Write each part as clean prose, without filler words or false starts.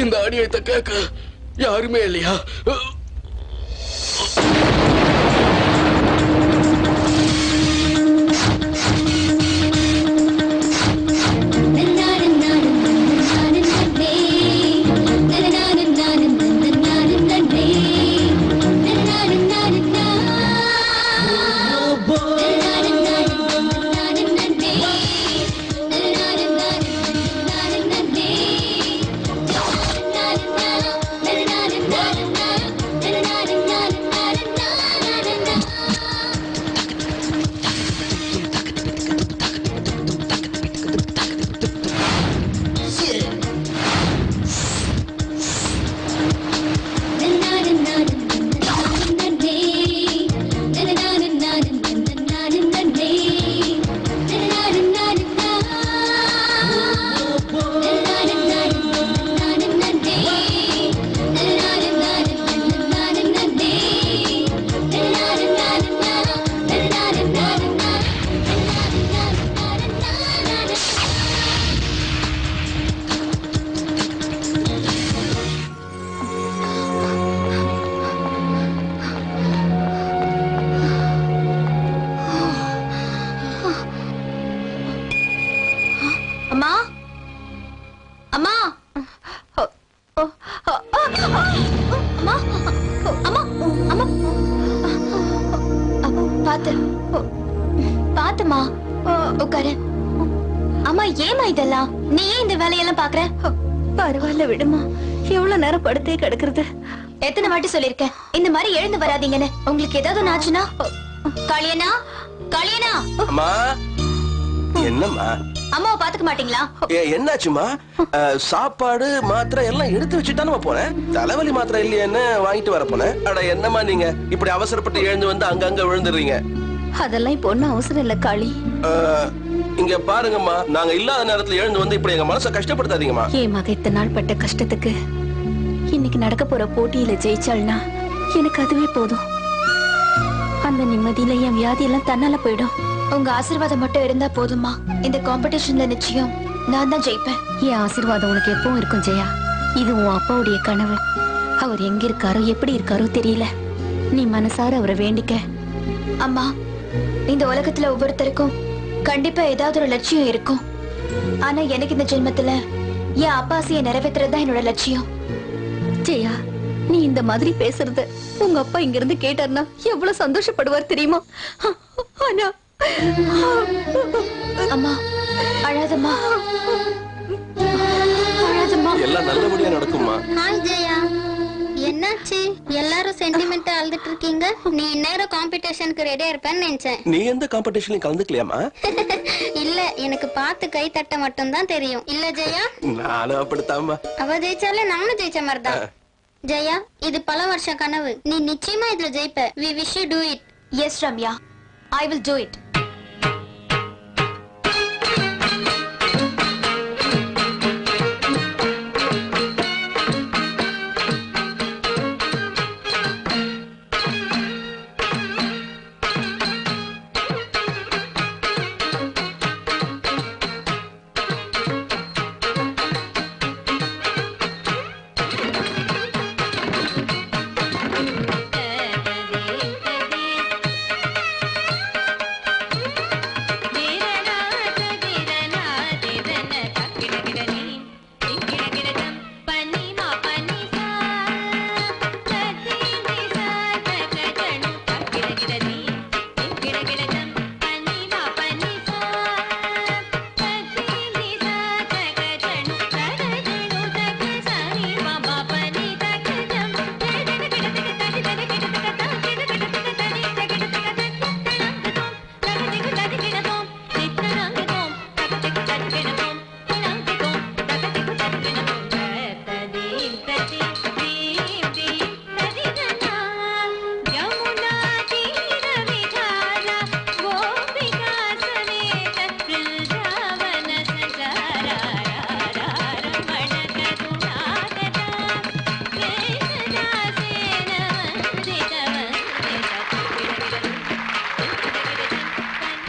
இந்த அநியாயத்தை கேட்க யாருமே இல்லையா? எத்தனை வாட்டி சொல்லிருக்கேன் இந்த மாதிரி எழுந்து வராதீங்கன்னு. உங்களுக்கு ஏதாவது ஆச்சுன்னா காளியனா காளியனா அம்மா என்னம்மா அம்மாவை பாத்துக்க மாட்டீங்களா? என்னாச்சுமா? சாப்பாடு மாத்திரை எல்லாம் எடுத்து வச்சுட்டானு போனேன். தலைவலி மாத்திரை இல்லையான்னு வாங்கிட்டு வர போனேன். அட என்னம்மா நீங்க இப்படி அவசரப்பட்டு எழுந்து வந்து அங்கங்க விழுந்துடுறீங்க. அதெல்லாம் இப்போ ஒன்னும் அவசரம் இல்ல காளி. இங்க பாருங்கம்மா, நாங்க இல்லாத நேரத்துல எழுந்து வந்து இப்படி எங்க மனசை கஷ்டப்படுத்தாதீங்கம்மா. ஏன் மக இத்தனை நாள் பட்ட கஷ்டத்துக்கு இன்னைக்கு நடக்க போற போட்டியில ஜெயிச்சாள்னா எனக்கு அதுவே போதும். அந்த நிம்மதியில என் வியாதி எல்லாம் தன்னால போயிடும். உங்க ஆசீர்வாதம் மட்டும் இருந்தா போதுமா? இந்த காம்படிஷன்ல நிச்சயம் நான் தான் ஜெயிப்பேன். என் ஆசீர்வாதம் உனக்கு எப்பவும் இருக்கும் ஜெயா. இது உன் அப்பாவுடைய கனவு. அவர் எங்க இருக்காரோ எப்படி இருக்காரோ தெரியல. நீ மனசார அவரை வேண்டிக்க. அம்மா, இந்த உலகத்துல ஒவ்வொருத்தருக்கும் கண்டிப்பா ஏதாவது ஒரு லட்சியம் இருக்கும். ஆனா எனக்கு இந்த ஜென்மத்துல என் அப்பா ஆசையை நிறைவேற்றுறதுதான் என்னோட லட்சியம். ஜெயா, நீ இந்த மாதிரி பேசுறது உங்க அப்பா இங்க இருந்து கேட்டார்னா எவ்வளவு சந்தோஷப்படுவார் தெரியுமா? ஆனா அம்மா, அழாதம்மா, அழாதம்மா. எல்லாம் நல்லபடியா நடக்கும்மா. ஹாய் ஜெயா, என்னாச்சு? எல்லாரும் சென்டிமெண்டா அழுதுட்டு இருக்கீங்க. நீ இந்நேரம் காம்படிஷனுக்கு ரெடியா இருப்பேன்னு நினைச்சேன். நீ எந்த காம்படிஷன்லயும் கலந்துக்கலையாமா? இல்ல, எனக்கு பார்த்து கை தட்ட மட்டும் தான் தெரியும். இல்ல ஜெயா? நானும் அப்படித்தாம்மா. அவ ஜெயிச்சாலே நானும் ஜெயிச்ச மாதிரிதான். ஜெயா, இது பல வருஷ கனவு. நீ நிச்சயமா இதுல ஜெயிப்ப. We wish you do it. Yes, Ramya, I will do it.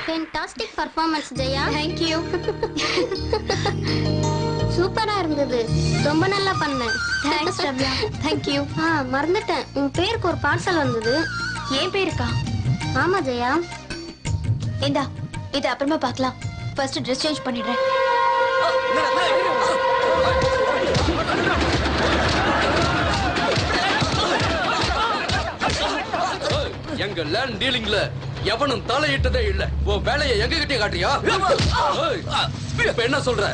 Fantastic performance Jaya. Thank you. சூப்பரா இருந்தது. ரொம்ப நல்லா பண்ண. Thanks, Ramya. Thank you. மறந்துட்டேன். உன் பேருக்கு ஒரு பார்சல் வந்தது. ஏன் பேருக்கா? ஆமா ஜெயா. இந்தா, இது அப்புறமா பார்க்கலாம். ஃபர்ஸ்ட் ட்ரெஸ் சேஞ்ச் பண்ணிடுறேன். எங்க லேண்ட் டீலிங்ல எவனும் தலையிட்டதே இல்ல. உன் வேலையை எங்க கிட்டே காட்டியா? இப்ப என்ன சொல்ற?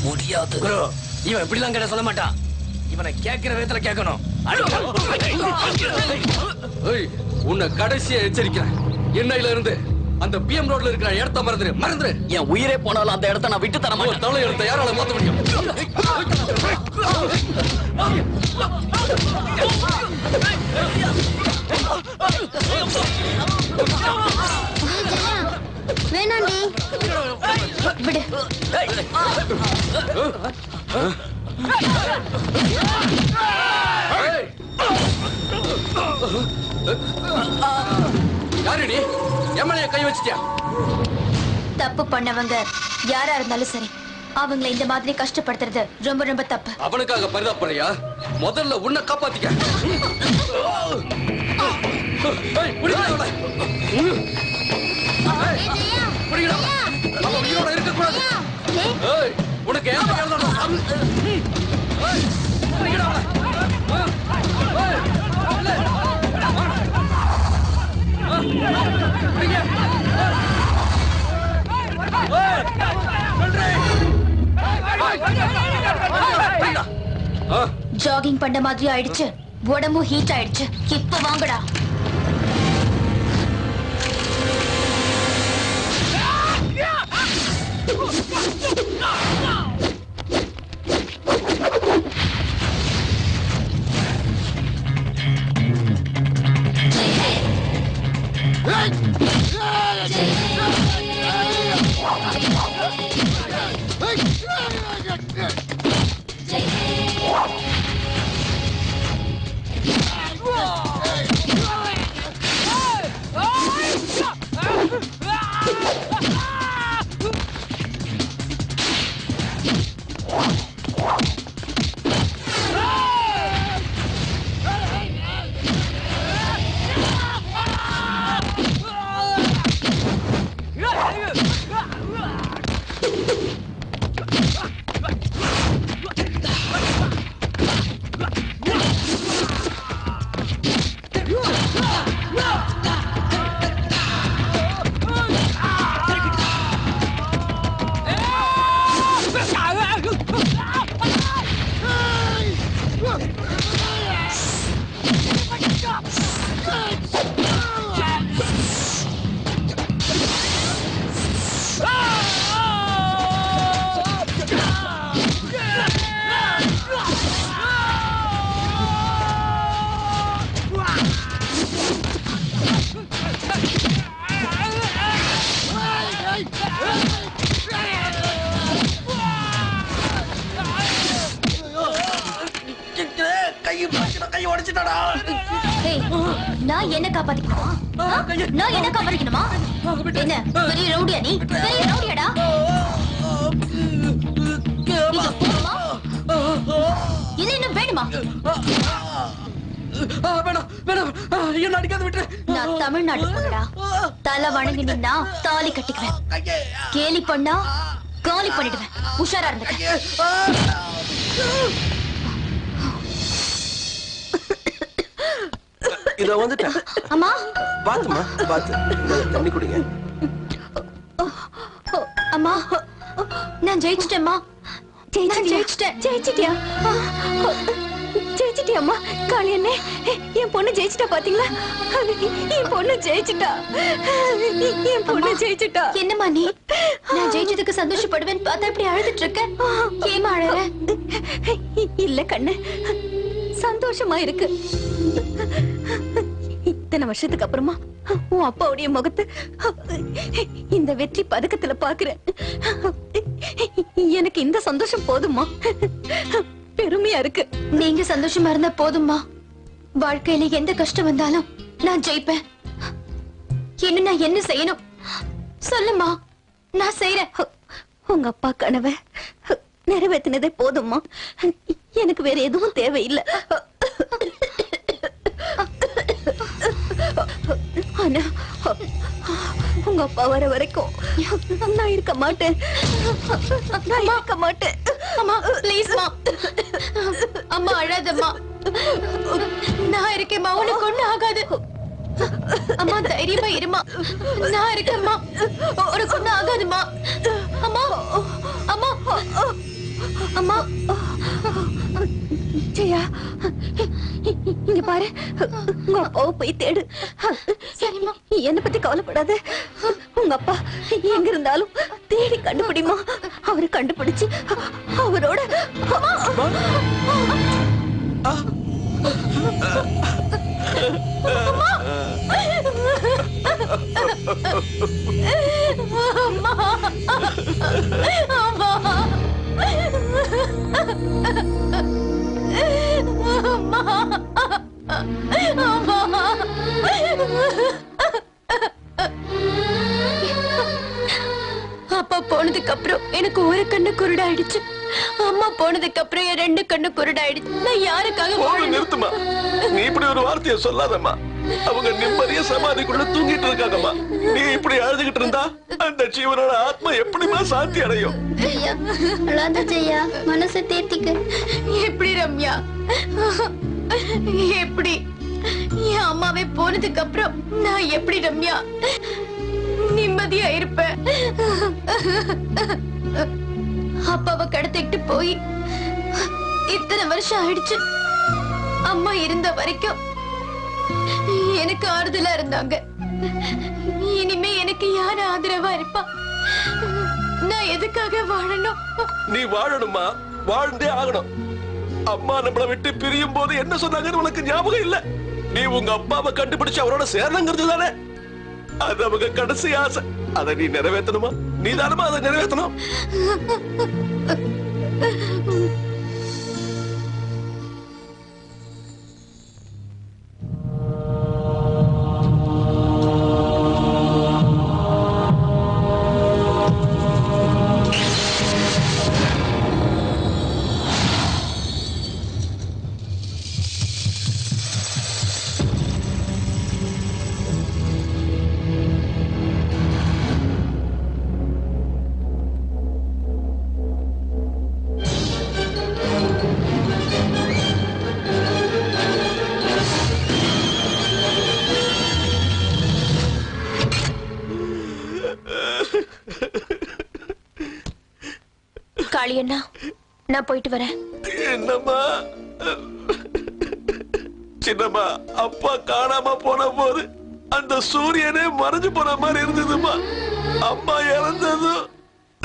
முடியாது. இவன் இப்படிலாம் கேட்ட சொல்ல மாட்டான். இவனை கேட்கிற விதத்துல கேட்கணும். உன்னை கடைசியா எச்சரிக்கிறேன். என்னையில இருந்து அந்த பிஎம் ரோட்ல இருக்கிற இடத்த மறந்துரு. என் உயிரே போனாலும் அந்த இடத்த நான் விட்டு தர மாட்டேன். தலையெழுத்த யாரால மாத்த முடியும்? வேணாண்டி, விடு. யாருடி எம்எல்ஏ கை வச்சிட்டியா? தப்பு பண்ணவங்க யாரா இருந்தாலும் சரி, அவங்களை இந்த மாதிரி கஷ்டப்படுத்துறது ரொம்ப ரொம்ப தப்பு. அவனுக்காக பரிதாபப்படையா? முதல்ல உன்னை காப்பாத்திக்க. உனக்கு ஜாகிங் பண்ண மாதிரி ஆயிடுச்சு. உடம்பும் ஹீட் ஆயிடுச்சு. இப்ப வாங்கடா. ஏய், நான் என்ன காப்பாத்திக்கணுமா? நான் என்ன காப்பாத்திக்கணுமா? என்ன பெரிய ரவுடியா நீ? பெரிய ரவுடியாடா? இது போதுமா? இது இன்னும் வேணுமா? வேணாம் வேணாம், என்ன அடிக்காத விட்டு. நான் தமிழ்நாடு பொண்ணுடா. தலை வணங்கி நின்னா தாலி கட்டிக்குவேன். கேலி பண்ணா காலி பண்ணிடுவேன். உஷாரா இருந்துக்க. இத வந்துட்டேன். அம்மா பாத்துமா பாத்து தண்ணி குடிங்க. அம்மா நான் ஜெயிச்சிட்டேம்மா. ஜெயிச்சிட்டியா? ஜெயிச்சிட்டியம்மா காளி அண்ணே, என் பொண்ணு ஜெயிச்சிட்டா பாத்தீங்களா? என் பொண்ணு ஜெயிச்சிட்டா, என் பொண்ணு ஜெயிச்சிட்டா. என்னம்மா நீ? நான் ஜெயிச்சதுக்கு சந்தோஷப்படுவேன்னு பார்த்தா இப்படி அழுதுட்டு இருக்க. ஏமா அழற? இல்ல கண்ணு, சந்தோஷமா இருக்கு. இத்தனை வருஷத்துக்கு அப்புறமா உன் அப்பாவுடைய முகத்தை இந்த வெற்றி பதக்கத்துல பாக்குறேன். எனக்கு இந்த சந்தோஷம் போதுமா? பெருமையா இருக்கு. நீங்க சந்தோஷமா இருந்தா போதும்மா. வாழ்க்கையில எந்த கஷ்டம் வந்தாலும் நான் ஜெயிப்பேன். இன்னும் நான் என்ன செய்யணும் சொல்லுமா, நான் செய்யறேன். உங்க அப்பா கனவை நிறைவேற்றினதே போதும்மா. எனக்கு வேற எதுவும் தேவையில்லை. ஆனா உங்க அப்பா வர வரைக்கும் நான் இருக்க மாட்டேன். நான் இருக்க மாட்டேன். அம்மா ப்ளீஸ்மா, அம்மா அழாதம்மா. நான் இருக்கேம்மா, உனக்கு ஒண்ணு ஆகாது. அம்மா தைரியமா இருமா, நான் இருக்கேம்மா, உனக்கு ஒண்ணு ஆகாதுமா. அம்மா அம்மா அம்மா. ஜெயா, இங்க பாரு, உங்க அப்பாவை போய் தேடு. சரிம்மா. என்ன பத்தி கவலைப்படாத. உங்க அப்பா எங்க இருந்தாலும் தேடி கண்டுபிடிமா. அவரை கண்டுபிடிச்சு அவரோட அப்பா போனதுக்கு அப்புறம் எனக்கு ஒரு கண்ணு குருடாயிடுச்சு. அம்மா போனதுக்கு அப்புறம் என் ரெண்டு கண்ணு குருடாயிடுச்சு. நான் யாருக்காக வாழணும்? நிறுத்துமா, நீ இப்படி ஒரு வார்த்தையை சொல்லாதம்மா. அவங்க நிம்மதியா சமாதிக்குள்ள தூங்கிட்டு இருக்காங்கம்மா. நீ இப்படி அழுதுகிட்டு இருந்தா அந்த ஜீவனோட ஆத்மா எப்படிமா சாந்தி அடையும்? ஜெயா அழாத ஜெயா, மனசை தேத்திக்க. எப்படி ரம்யா, எப்படி என் அம்மாவே போனதுக்கு அப்புறம் நான் எப்படி ரம்யா நிம்மதியா இருப்பேன்? அப்பாவை கடத்திட்டு போய் இத்தனை வருஷம் ஆயிடுச்சு. அம்மா இருந்த வரைக்கும் எனக்கு ஆறுதலா இருந்தாங்க. இனிமே எனக்கு யாரு ஆதரவா இருப்பா? நான் எதுக்காக வாழணும்? நீ வாழணுமா, வாழ்ந்தே ஆகணும். அம்மா நம்மளை விட்டு பிரியும் போது என்ன சொன்னாங்கன்னு உனக்கு ஞாபகம் இல்ல? நீ உங்க அப்பாவை கண்டுபிடிச்சு அவரோட சேரணுங்கிறது தானே அது அவங்க கடைசி ஆசை. அதை நீ நிறைவேற்றணுமா? நீ தானமா அதை நிறைவேற்றணும். காளியண்ணா, நான் போயிட்டு வரேன். என்னம்மா சின்னம்மா, அப்பா காணாம போன போது அந்த சூரியனே மறைஞ்சு போன மாதிரி இருந்ததுமா. அம்மா இறந்ததும்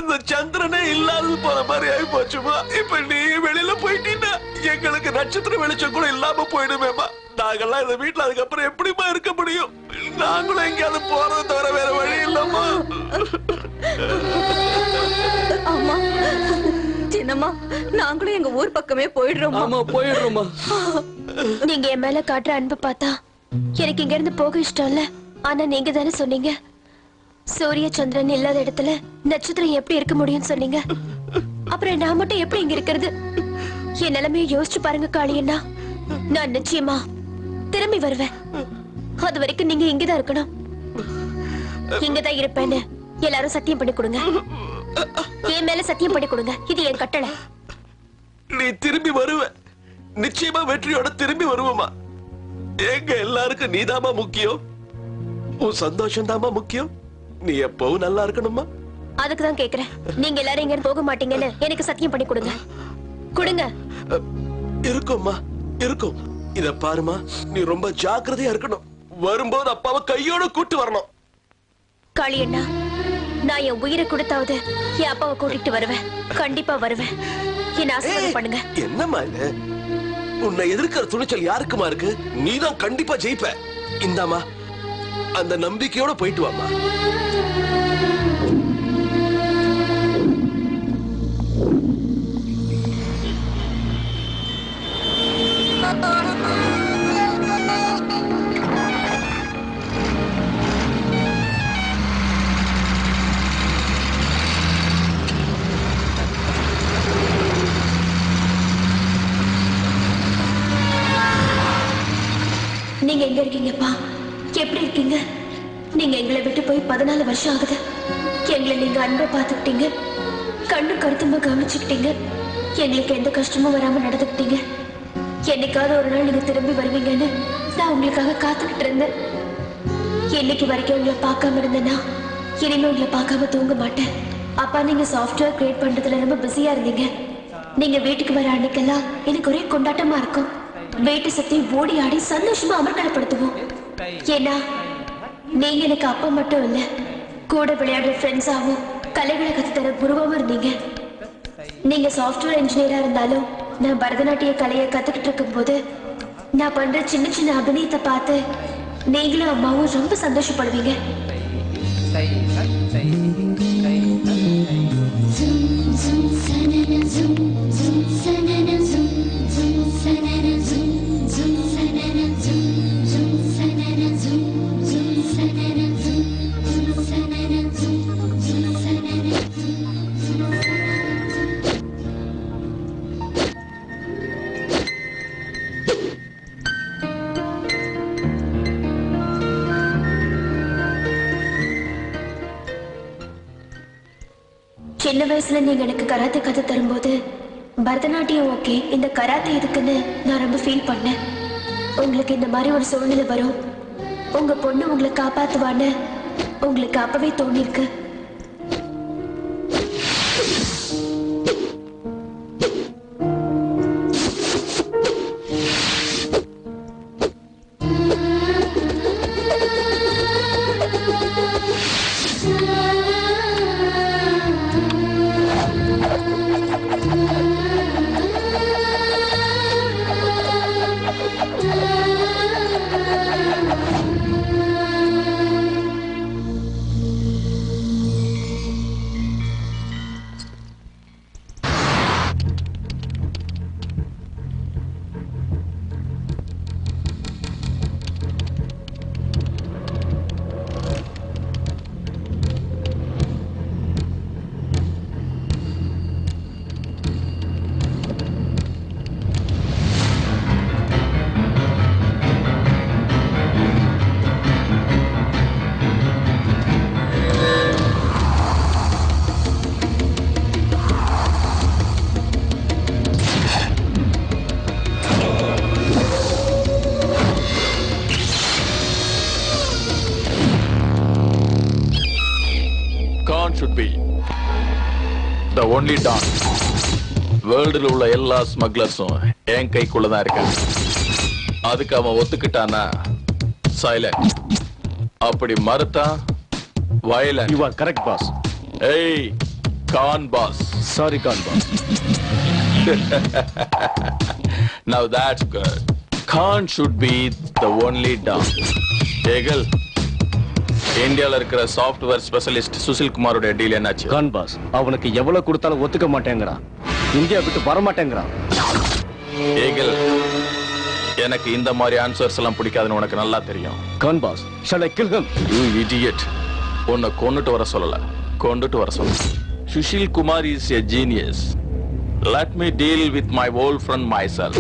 இந்த சந்திரனே இல்லாதது போன மாதிரி ஆகி போச்சுமா. இப்ப நீ வெளியில போயிட்டீன்னா எங்களுக்கு நட்சத்திர வெளிச்சம் கூட இல்லாம போயிடுமேமா. நாங்கெல்லாம் இந்த வீட்டுல அதுக்கப்புறம் எப்படிமா இருக்க முடியும்? நாங்களும் எங்கேயாவது போறது தவிர வேற வழி இல்லம்மா. அம்மா, சின்னம்மா, நாங்களும் எங்க ஊர் பக்கமே போயிடுறோம். ஆமா, போயிடுறோமா. நீங்க என் மேல காட்டுற அன்பு பார்த்தா எனக்கு இங்க இருந்து போக இஷ்டம் இல்ல. ஆனா நீங்க தானே சொன்னீங்க, சூரிய சந்திரன் இல்லாத இடத்துல நட்சத்திரம் எப்படி இருக்க முடியும்னு சொன்னீங்க. அப்புறம் நான் மட்டும் எப்படி இங்க இருக்கிறது? என் நிலைமையை யோசிச்சு பாருங்க காளியண்ணா. நான் நிச்சயமா திரும்பி வருவேன். அது வரைக்கும் நீங்க இங்கதான் இருக்கணும். இங்கதான் இருப்பேன்னு எல்லாரும் சத்தியம் பண்ணி கொடுங்க. என் மேல சத்தியம் பண்ணி கொடுங்க. இது என் கட்டளை. நீ திரும்பி வருவ, நிச்சயமா வெற்றியோட திரும்பி வருவமா. எங்க எல்லாருக்கும் நீதாமா முக்கியம். உன் சந்தோஷம் தாமா முக்கியம். நீ எப்பவும் நல்லா இருக்கணுமா. அதுக்குதான் கேக்குறேன். நீங்க எல்லாரும் இங்க போக மாட்டீங்கன்னு எனக்கு சத்தியம் பண்ணி கொடுங்க. கொடுங்க. இருக்கும்மா, இருக்கும். இத பாருமா, நீ ரொம்ப ஜாக்கிரதையா இருக்கணும். வரும்போது அப்பாவை கையோட கூட்டு வரணும். காளியண்ணா, நான் என் உயிரை கொடுத்தாவது என் அப்பாவை கூட்டிட்டு வருவேன். கண்டிப்பா வருவேன். என்ன ஆசீர்வாதம் பண்ணுங்க. என்னம்மா இது? உன்னை எதிர்க்கிற துணிச்சல் யாருக்குமா இருக்கு? நீதான் கண்டிப்பா ஜெயிப்ப. இந்தாமா, அந்த நம்பிக்கையோட போயிட்டு வாமா. நீங்க எங்க இருக்கீங்கப்பா? எப்படி இருக்கீங்க? நீங்க எங்களை விட்டு போய் 14 வருஷம் ஆகுது. எங்களை நீங்க அன்பை பார்த்துக்கிட்டீங்க, கண்ணு கருத்துமா கவனிச்சுக்கிட்டீங்க, எங்களுக்கு எந்த கஷ்டமும் வராம நடந்துக்கிட்டீங்க. என்னைக்காவது ஒரு நாள் நீங்க திரும்பி வருவீங்கன்னு நான் உங்களுக்காக காத்துக்கிட்டு இருந்தேன். என்னைக்கு வரைக்கும் உங்களை பார்க்காம இருந்தேன்னா இனிமே உங்களை பார்க்காம தூங்க மாட்டேன். அப்பா, நீங்க சாஃப்ட்வேர் கிரியேட் பண்றதுல ரொம்ப பிஸியா இருந்தீங்க. நீங்க வீட்டுக்கு வர அன்னைக்கெல்லாம் எனக்கு ஒரே கொண்டாட்டமா இருக்கும். வீட்டை சுத்தி ஓடி ஆடி சந்தோஷமா அமர்க்கலப்படுத்துவோம். ஏன்னா நீங்க எனக்கு அப்பா மட்டும் இல்ல, கூட விளையாடுற ஃப்ரெண்ட்ஸாவும் கலைகளை கத்துத்தர குருவாவும் இருந்தீங்க. நீங்க சாஃப்ட்வேர் இன்ஜினியரா இருந்தாலும் நான் பரதநாட்டிய கலையை கத்துக்கிட்டு இருக்கும் போது நான் பண்ற சின்ன சின்ன அபிநயத்தை பார்த்து நீங்களும் அம்மாவும் ரொம்ப சந்தோஷப்படுவீங்க. சின்ன வயசுல நீங்க எனக்கு கராத்தே கத்து தரும்போது பரதநாட்டியம் ஓகே, இந்த கராத்தே எதுக்குன்னு நான் ரொம்ப ஃபீல் பண்ணேன். உங்களுக்கு இந்த மாதிரி ஒரு சூழ்நிலை வரும், உங்க பொண்ணு உங்களை காப்பாத்துவான்னு உங்களுக்கு அப்பவே தோணிருக்கு. Should be the only dawn. வேர்ல்டுல உள்ள எல்லா ஸ்மக்லர்ஸும் என் கைக்குள்ளதான் இருக்காங்க. அதுக்கு அவன் ஒத்துக்கிட்டானா சைலண்ட், அப்படி மறுத்தா violent. You are correct boss. ஏய் Khan boss. Sorry Khan boss. Now that's good. Khan should be the only Don. Eagle, இந்தியால இருக்கிற சாஃப்ட்வேர் ஸ்பெஷலிஸ்ட் சுசில் குமாரோட டீல் என்னாச்சு? கான் பாஸ் அவனுக்கு எவ்வளவு கொடுத்தாலும் ஒத்துக்க மாட்டேங்கிறான். இந்தியா விட்டு வர மாட்டேங்கிறான். Eagle, எனக்கு இந்த மாதிரி ஆன்சர்ஸ் எல்லாம் பிடிக்காதுன்னு உனக்கு நல்லா தெரியும். Khan boss, shall I kill him? You idiot. உன்னை கொன்னுட்டு வர சொல்லல, கொண்டுட்டு வர சொல்ல. Sushil Kumar is a genius. Let me deal with my old friend myself.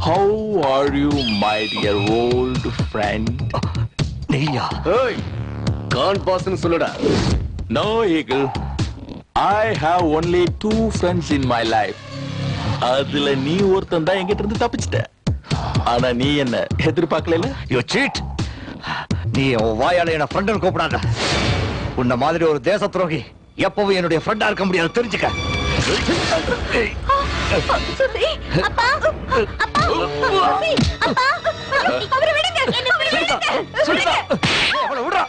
How are you, my dear old friend? நீயா? ஏய் கான் பாஸ்னு சொல்லுடா. No, Eagle. I have only 2 friends in my life. அதுல நீ ஒருத்தன் தான் என்கிட்ட இருந்து தப்பிச்சிட்ட. ஆனா நீ என்ன எதிர்பார்க்கல? You cheat. நீ உன் வாயால என்ன ஃப்ரெண்ட்னு கூப்பிடாத. உன்ன மாதிரி ஒரு தேச துரோகி எப்பவும் என்னுடைய ஃப்ரெண்டா இருக்க முடியாது, தெரிஞ்சுக்க. சுசி, அப்பா, அப்பா, சுசி, அப்பா, அவரை விடுங்க, என்னை விடுங்க. சுனிதா, அவளை விடுறா.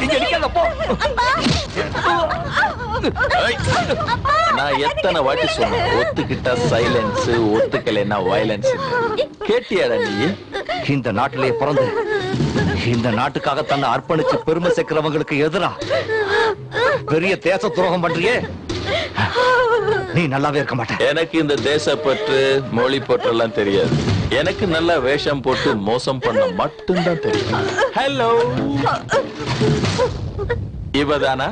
இங்க நிக்காத, போ. நான் எத்தனை வாட்டி சொன்னேன், ஒத்துக்கிட்டா சைலன்ஸ், ஒத்துக்கலைன்னா வயலன்ஸ். கேட்டியாடா நீ? இந்த நாட்டிலே பிறந்து இந்த நாட்டுக்காக தன்னை அர்ப்பணிச்சு பெருமை சேர்க்கிறவங்களுக்கு எதிரா பெரிய தேச துரோகம் பண்றியே, நீ நல்லாவே இருக்க மாட்டேன். எனக்கு இந்த தேசப்பற்று மொழி பற்றெல்லாம் தெரியாது. எனக்கு நல்ல வேஷம் போட்டு மோசம் பண்ண மட்டும்தான் தெரியும். ஹலோ, இவதானா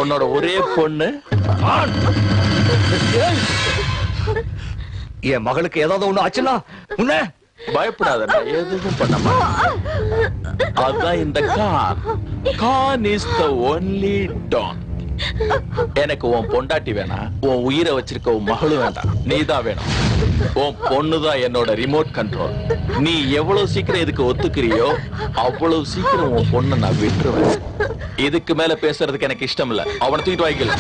உன்னோட ஒரே பொண்ணு? என் மகளுக்கு ஏதாவது ஒண்ணு ஆச்சுன்னா உன்ன பயப்படாத, நான் எதுவும் பண்ண மாட்டேன். அதான் இந்த Khan. Khan is the only don. எனக்கு உன் பொண்டாட்டி வேணாம், உன் உயிரை வச்சிருக்க உன் மகளும் வேண்டாம், நீதான் வேணும். உன் பொண்ணுதான் என்னோட ரிமோட் கண்ட்ரோல். நீ எவ்வளவு சீக்கிரம் இதுக்கு ஒத்துக்கிறியோ அவ்வளவு சீக்கிரம் உன் பொண்ணை நான் விட்டுருவேன். இதுக்கு மேல பேசுறதுக்கு எனக்கு இஷ்டம் இல்ல. அவனை தூக்கிட்டு வாய்க்கல.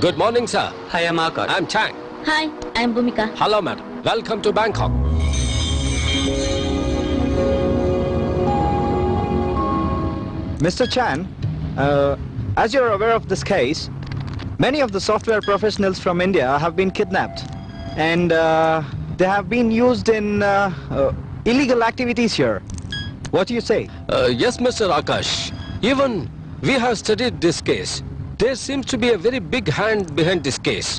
Good morning, sir. Hi, I'm Akash. I'm Chang. Hi, I'm Bhumika. Hello, madam. Welcome to Bangkok. Mr. Chan, as you're aware of this case, many of the software professionals from India have been kidnapped, and they have been used in illegal activities here. What do you say? Yes, Mr. Akash. Even we have studied this case. There seems to be a very big hand behind this case,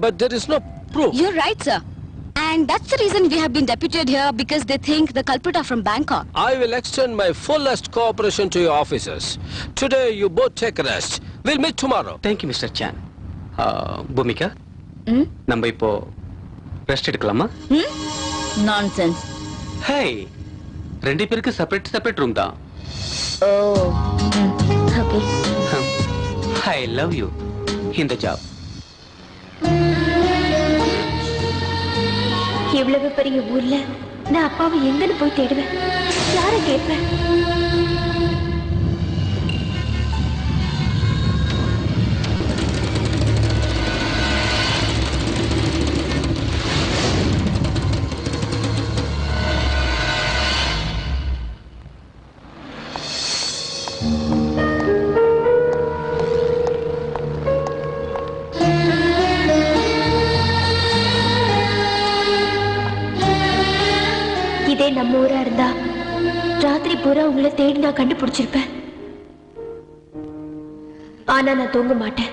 but there is no proof. You're right, sir. And that's the reason we have been deputed here, because they think the culprit are from Bangkok. I will extend my fullest cooperation to your officers. Today, you both take a rest. We'll meet tomorrow. Thank you, Mr. Chan. Bhumika நம்ம இப்போ rest எடுக்கலாமா? Nonsense. ஹே, ரெண்டு பேருக்கு separate room தான். Oh. Okay. I love you. இந்த job. இவ்வளவு பெரிய ஊர்ல நான் அப்பாவை எங்கன்னு போய் தேடுவேன்? யாரை கேட்பேன்? இதே நம்ம ஊரா இருந்தா ராத்திரி பூரா உங்களை தேடி நான் கண்டுபிடிச்சிருப்பேன். ஆனா நான் தூங்க மாட்டேன்.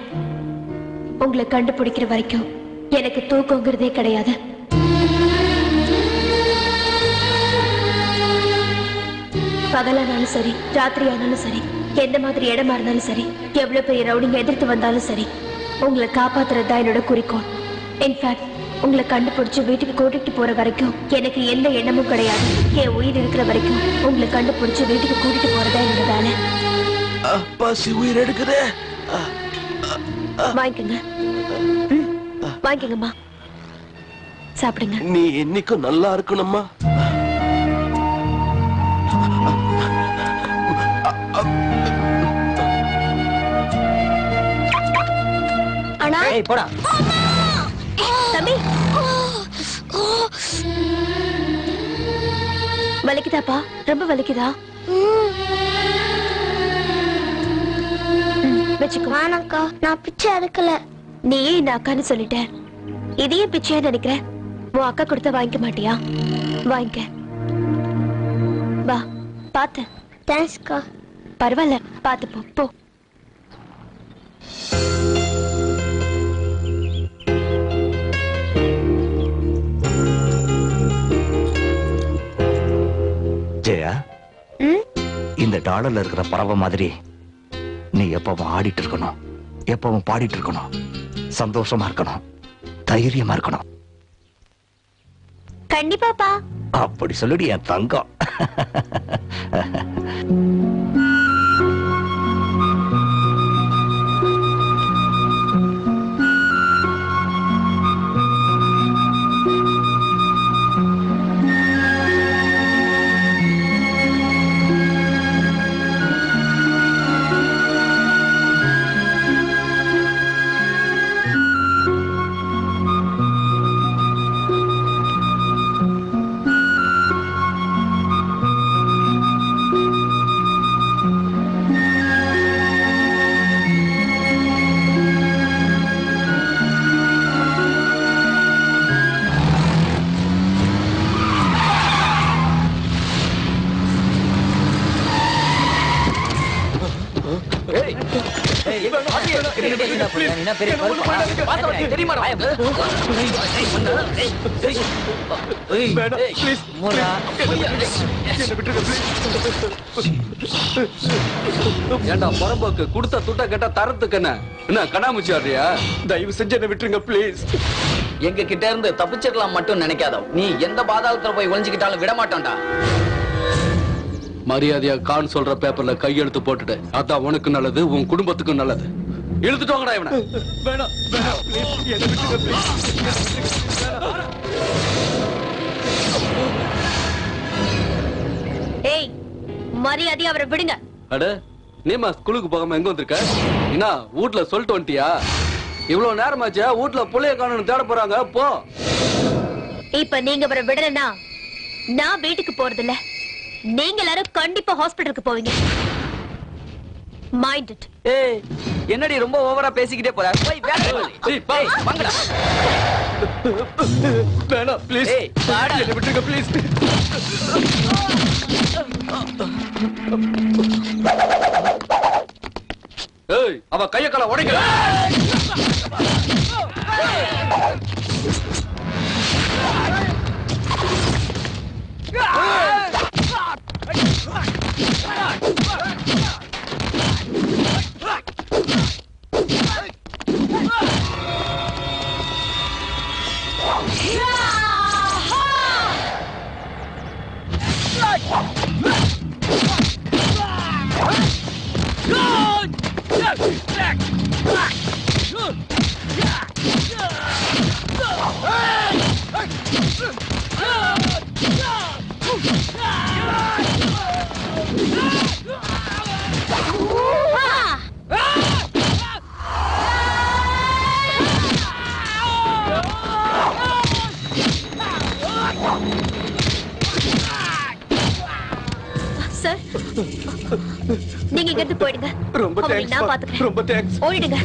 உங்களை கண்டுபிடிக்கிற வரைக்கும் எனக்கு தூக்கங்கிறதே கிடையாது. பகலானாலும் சரி, ராத்திரி ஆனாலும் சரி, எந்த மாதிரி இடமா இருந்தாலும் சரி, எவ்வளவு பெரிய ரவுடிங்க எதிர்த்து வந்தாலும் சரி, உங்களை காப்பாத்துறது தான் என்னோட குறிக்கோள். இன்ஃபேக்ட் உங்களை கண்டுபிடிச்சு வீட்டுக்கு கூட்டிட்டு போற வரைக்கும் எனக்கு எந்த எண்ணமும் கிடையாது. என் உயிர் இருக்கிற வரைக்கும் உங்களை கண்டுபிடிச்சு வீட்டுக்கு கூட்டிட்டு போறதா என்னோட வேலை. பசி உயிர் எடுக்குதே. வாங்கிக்கங்க. வாங்கிக்கங்கம்மா, சாப்பிடுங்க. நீ என்னைக்கும் நல்லா இருக்கணும்மா. அண்ணா, ஏய் போடா. தம்பி, வலிக்குதாப்பா? ரொம்ப வலிக்குதா? வச்சுக்கோ. வானக்கா, நான் பிச்சை எடுக்கல. நீயே இந்த அக்கான்னு சொல்லிட்ட, இதையே பிச்சையா நினைக்கிற? உன் அக்கா கொடுத்த வாங்கிக்க மாட்டியா? வாங்கிக்க. வா, பாத்து. தேங்க்ஸ்க்கா. பரவாயில்ல, பாத்து போ. போ. ஜெயா, இந்த டாலர்ல இருக்கிற பறவை மாதிரி நீ எப்பவும் ஆடிட்டு இருக்கணும், எப்பவும் பாடிட்டு இருக்கணும், சந்தோஷமா இருக்கணும், தைரியமா இருக்கணும். கண்டிப்பாப்பா. அப்படி சொல்லுடி என் தங்கம். ஏண்டா பரம்போக்கு கொடுத்த துட்ட கேட்டா தரத்துக்கு என்ன கண்ணாமூச்சி ஆடுறியா? தயவு செஞ்சு என்ன விட்டுருங்க ப்ளீஸ். எங்க கிட்ட இருந்து தப்பிச்சிடலாம் மட்டும் நினைக்காத. நீ எந்த பாதாளத்துல போய் ஒளிஞ்சுக்கிட்டாலும் விட மாட்டோம்டா. மரியாதையா கான் சொல்ற பேப்பர்ல கையெழுத்து போட்டுட்டு, அதான் உனக்கு நல்லது, உன் குடும்பத்துக்கும் நல்லது. இழுத்துட்டு வாங்கடா இவனை. வேணாம் வேணாம் ப்ளீஸ், என்ன விட்டுருங்க ப்ளீஸ். ஏய், மரியாதையா அவரை விடுங்க. அட, நீமா ஸ்கூலுக்கு போகாம எங்க வந்திருக்க? என்ன வீட்ல சொல்லிட்டு வந்துட்டியா? இவ்வளவு நேரமாச்சு, வீட்டுல புள்ளைய காணணும் தேட போறாங்க. போ. இப்ப நீங்க அவரை விடலனா நான் வீட்டுக்கு போறது இல்ல. நீங்க எல்லாரும் கண்டிப்பா ஹாஸ்பிடலுக்கு போவீங்க. Mind it. ஏய், என்னடி ரொம்ப ஓவரா பேசிக்கிட்டே போற? போய் வாங்கடா. வேணாம் ப்ளீஸ். ஏய், வாடா. என்ன விட்டுருங்க ப்ளீஸ். ஏய், அவ கைய கால உடைக்கல. சார், நீங்க இங்க இருந்து போயிடுங்க. ரொம்ப அவரை தேங்க்ஸ். நான் பாத்துக்கிறேன். ரொம்ப thanks. ஓடிடுங்க.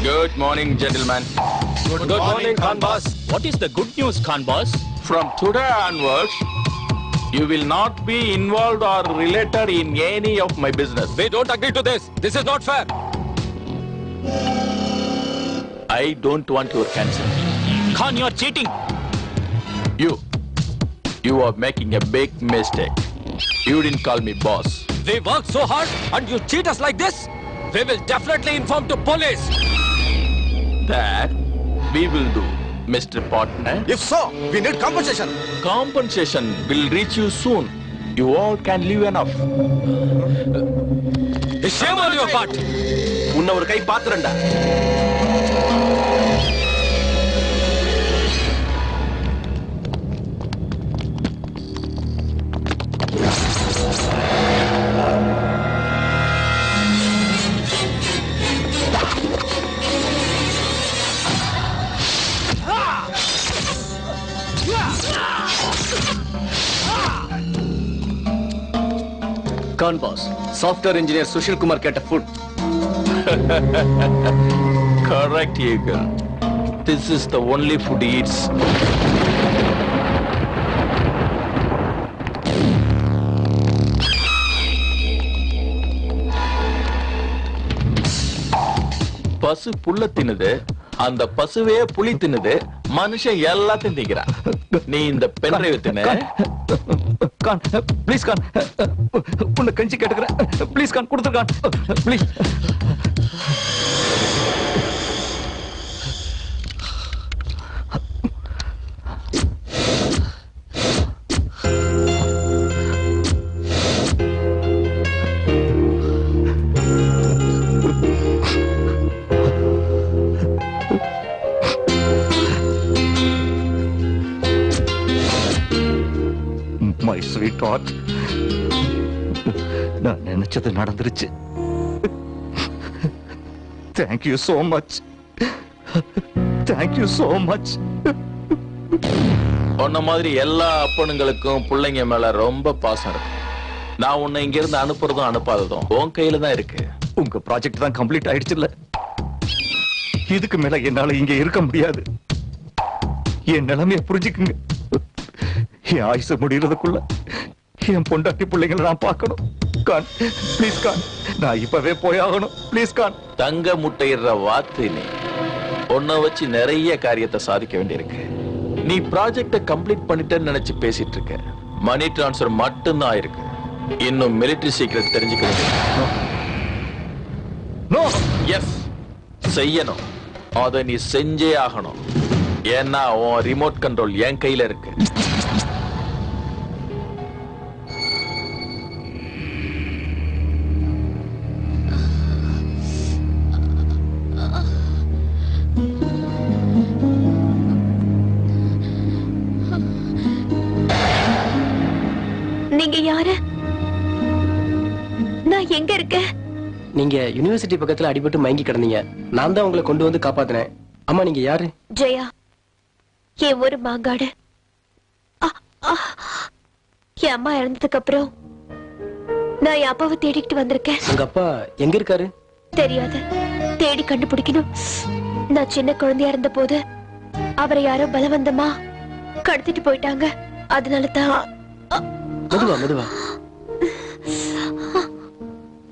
Good morning, gentlemen. Good morning, Khan boss. What is the good news, Khan boss? From today onwards, you will not be involved or related in any of my business. We don't agree to this. This is not fair. I don't want your consent. Khan, you are cheating. You are making a big mistake. You didn't call me boss. We work so hard and you cheat us like this? We will definitely inform to police. That we will do, Mr. Partner. If so, we need compensation. Compensation will reach you soon. You all can live enough. Shame on your part. உன்னை ஒரு கை பாத்துறேன்டா. Khan boss, software engineer Sushil Kumar get a food. Correct, Eagle. This is the only food he eats. பசு புல்ல தின்னுது, அந்த பசுவே புலி தின்னுது, மனுஷன் எல்லாத்தையும் திங்கிறான். நீ இந்த பென்ட்ரைவ் தின்னு. கான், ப்ளீஸ் கான், உன்னை கஞ்சி கேட்டுக்கிறேன். ப்ளீஸ் கான், கொடுத்துரு கான், ப்ளீஸ். My sweetheart, நான் நினைச்சது நடந்துருச்சு. Thank you so much. Thank you so much. உன்ன மாதிரி எல்லா அப்பனுங்களுக்கும் பிள்ளைங்க மேல ரொம்ப பாசம் இருக்கு. நான் உன்னை இங்க இருந்து அனுப்புறதும் அனுப்பாததும் உன் கையில தான் இருக்கு. உங்க ப்ராஜெக்ட் தான் கம்ப்ளீட் ஆயிடுச்சுல்ல, இதுக்கு மேல என்னால இங்க இருக்க முடியாது. என் நிலைமைய புரிஞ்சுக்குங்க. என் ஆயுசு முடியறதுக்குள்ள என் பொண்டாட்டி பிள்ளைங்களை நான் பார்க்கணும். கான் ப்ளீஸ் கான், நான் இப்பவே போயாகணும். ப்ளீஸ் கான். தங்க முட்டையிடுற வாத்து நீ. உன்னை வச்சு நிறைய காரியத்தை சாதிக்க வேண்டியிருக்கு. நீ ப்ராஜெக்ட கம்ப்ளீட் பண்ணிட்டேன்னு நினைச்சு பேசிட்டு இருக்க. மணி டிரான்ஸ்ஃபர் மட்டும்தான் ஆயிருக்கு. இன்னும் மிலிட்டரி சீக்ரெட் தெரிஞ்சுக்க வேண்டியது. நோ எஸ், செய்யணும். அதை நீ செஞ்சே ஆகணும். ஏன்னா உன் ரிமோட் கண்ட்ரோல் என் கையில இருக்கு. நீங்க யாரு? நான் எங்க இருக்கேன்? நீங்க யுனிவர்சிட்டி பக்கத்துல அடிபட்டு மயங்கி கிடந்தீங்க. நான் தான் உங்களை கொண்டு வந்து காப்பாத்தினேன். அம்மா நீங்க யாரு? ஜெயா, என் ஒரு மாங்காடு. என் அம்மா இறந்ததுக்கு அப்புறம் நான் என் அப்பாவை தேடிக்கிட்டு வந்திருக்கேன். உங்க அப்பா எங்க இருக்காரு? தெரியாது, தேடி கண்டுபிடிக்கணும். நான் சின்ன குழந்தையா இருந்த போது அவரை யாரோ பலவந்தமா கடத்திட்டு போயிட்டாங்க. அதனால தான். மெதுவா மெதுவா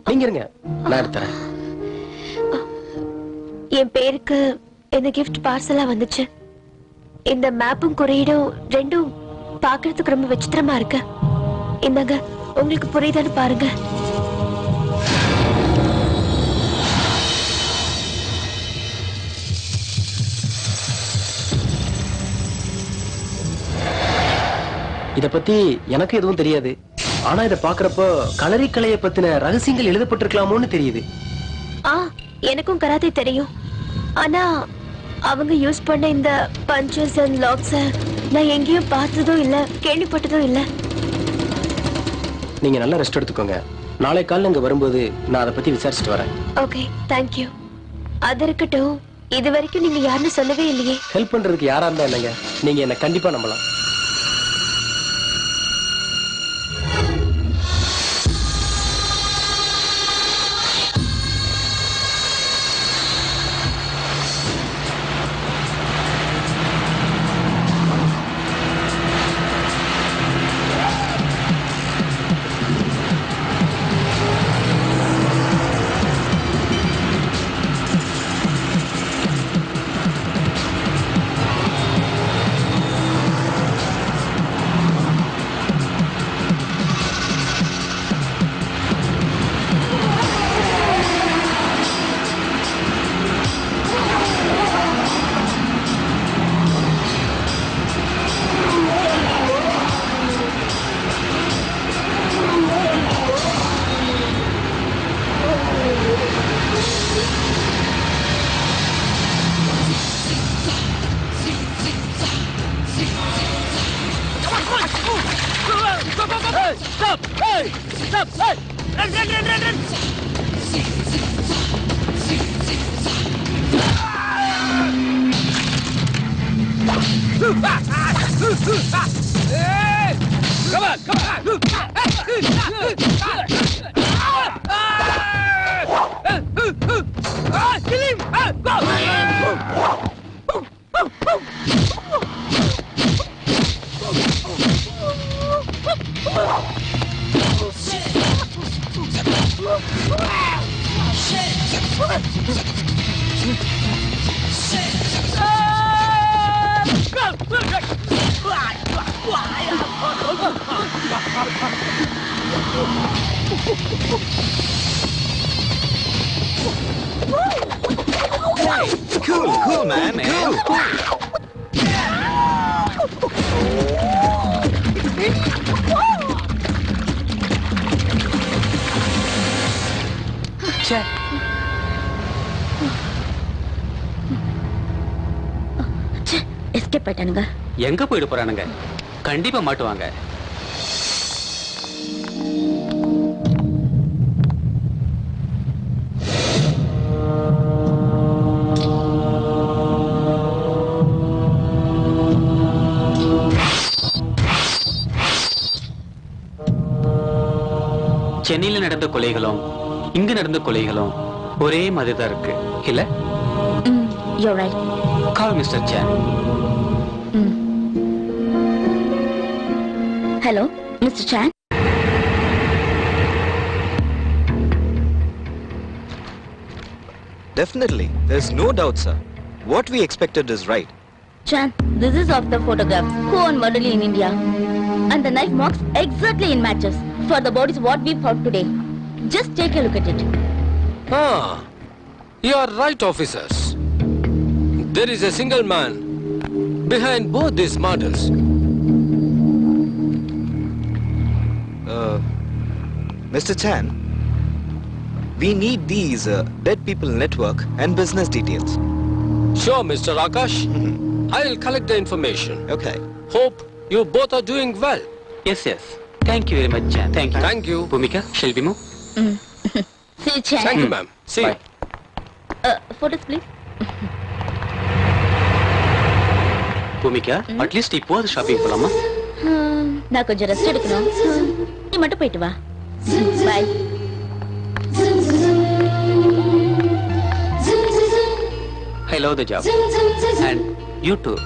நீங்க இருங்க, நான் எடுத்துறேன். என் பேருக்கு இந்த கிஃப்ட் பார்சலா வந்துச்சு. இந்த மேப்பும் குறியீடும் ரெண்டும் பார்க்கிறதுக்கு ரொம்ப விசித்திரமா இருக்கு. இந்தாங்க, உங்களுக்கு புரியுதான்னு பாருங்க. இத பத்தி எனக்கு எதுவும் தெரியாது. ஆனா இத பாக்குறப்போ களரி கலையை பத்தின ரகசியங்கள் எழுதப்பட்டிருக்கலாமோன்னு தெரியுது. எனக்கும் கராத்தே தெரியும். ஆனா அவங்க யூஸ் பண்ண இந்த பஞ்சஸ் அண்ட் லாக்ஸ் நான் எங்கேயும் பார்த்ததும் இல்ல, கேள்விப்பட்டதும் இல்ல. நீங்க நல்லா ரெஸ்ட் எடுத்துக்கோங்க. நாளை காலையில இங்க வரும்போது நான் அதை பத்தி விசாரிச்சுட்டு வரேன். Okay, thank you. அது இருக்கட்டும், இது வரைக்கும் நீங்க யாருன்னு சொல்லவே இல்லையே. ஹெல்ப் பண்றதுக்கு யாரா இருந்தா என்னங்க, நீங்க என்ன கண்டிப்பா நம்பலாம். Cool, man. Cool. எஸ்கேப் ஆயிட்டானுங்க. எங்க போயிட போறானுங்க? கண்டிப்பா மாட்டுவாங்க. சென்னையில நடந்த கொலைகளும் இங்க நடந்த கொலைகளும் ஒரே மாதிரி தான் இருக்கு இல்ல? You're right. Call Mr. Chan. Hello, Mr. Chan. Definitely. There's no doubt, sir. What we expected is right. Chan, this is of the photograph. Who on murderly in India? And the knife marks exactly in matches for the bodies what we found today. Just take a look at it. You are right, officers. There is a single man behind both these murders. Mr. Chan, we need these dead people network and business details. Sure, Mr. Akash. I'll collect the information. Okay. Hope you both are doing well. Yes. Thank you very much, Chan. Thank you. Thank you. Bhumika, shall we move? See you, Chan. Thank you, ma'am. See you. Photos, please. Bhumika, at least இப்போது shopping போலாமா? நான் கொஞ்சம் rest எடுக்கணும். நீ மட்டும் போயிட்டு வா. Bye. I love the job. And you too.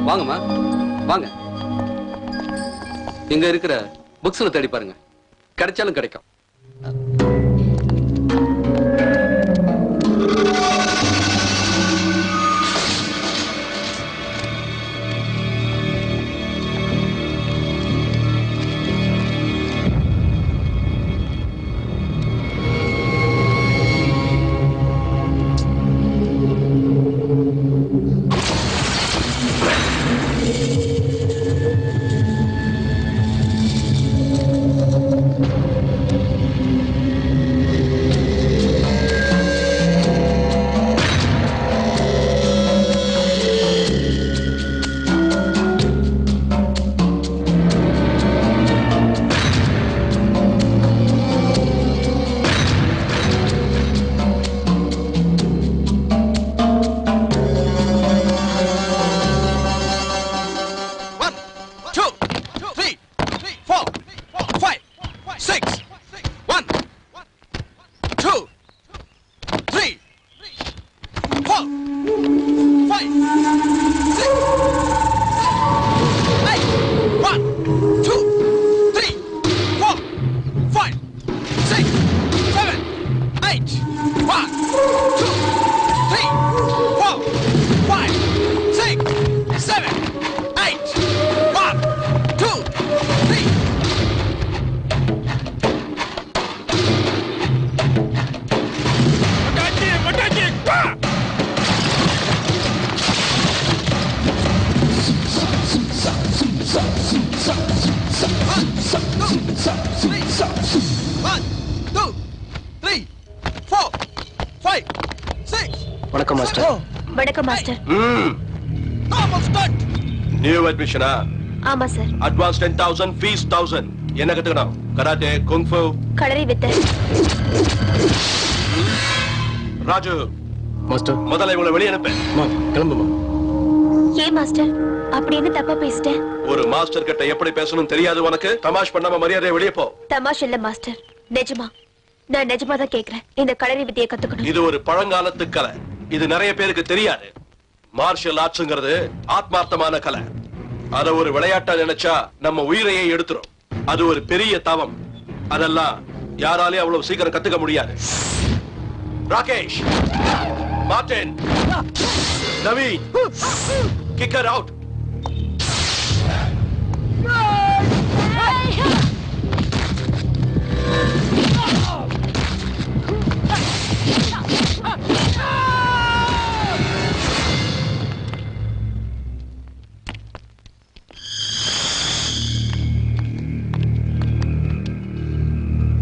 வாங்கம்மா வாங்க. இங்க இருக்கிற புக்ஸ்ல தேடி பாருங்க, கிடைச்சாலும் கிடைக்கும். வணக்கம் மாஸ்டர். வணக்கம் மாஸ்டர். நியூ அட்மிஷனா? ஆமா சார். Advance 10,000, fees 1,000. என்ன கத்துக்கணும்? கராத்தே, குங்ஃபு, களரி வித்தை. ராஜு மாஸ்டர், முதல்ல இவங்களை வெளியே அனுப்பு. கிளம்புமா. ஏன் மாஸ்டர்? அப்படின்னு தப்பா பேசிட்டேன். ஒரு மாஸ்டர் கிட்ட எப்படி பேசணும் தெரியாது உனக்கு? தமாஷ் பண்ணாம மரியாதை வெளியே போ. தமாஷ் இல்ல மாஸ்டர், நிஜமா. நான் நிஜமா தான் கேக்குறேன். இந்த களரி வித்தையை கத்துக்கணும். இது ஒரு பழங்காலத்து கலை. இது நிறைய பேருக்கு தெரியாது. மார்ஷல் ஆர்ட்ஸ்ங்கிறது ஆத்மார்த்தமான கலை. அத ஒரு விளையாட்டா நினைச்சா நம்ம உயிரையே எடுத்துரும். அது ஒரு பெரிய தவம். அதெல்லாம் யாராலே அவ்வளவு சீக்கிரம் கத்துக்க முடியாது. Rakesh, Martin, Naveen, kick her out.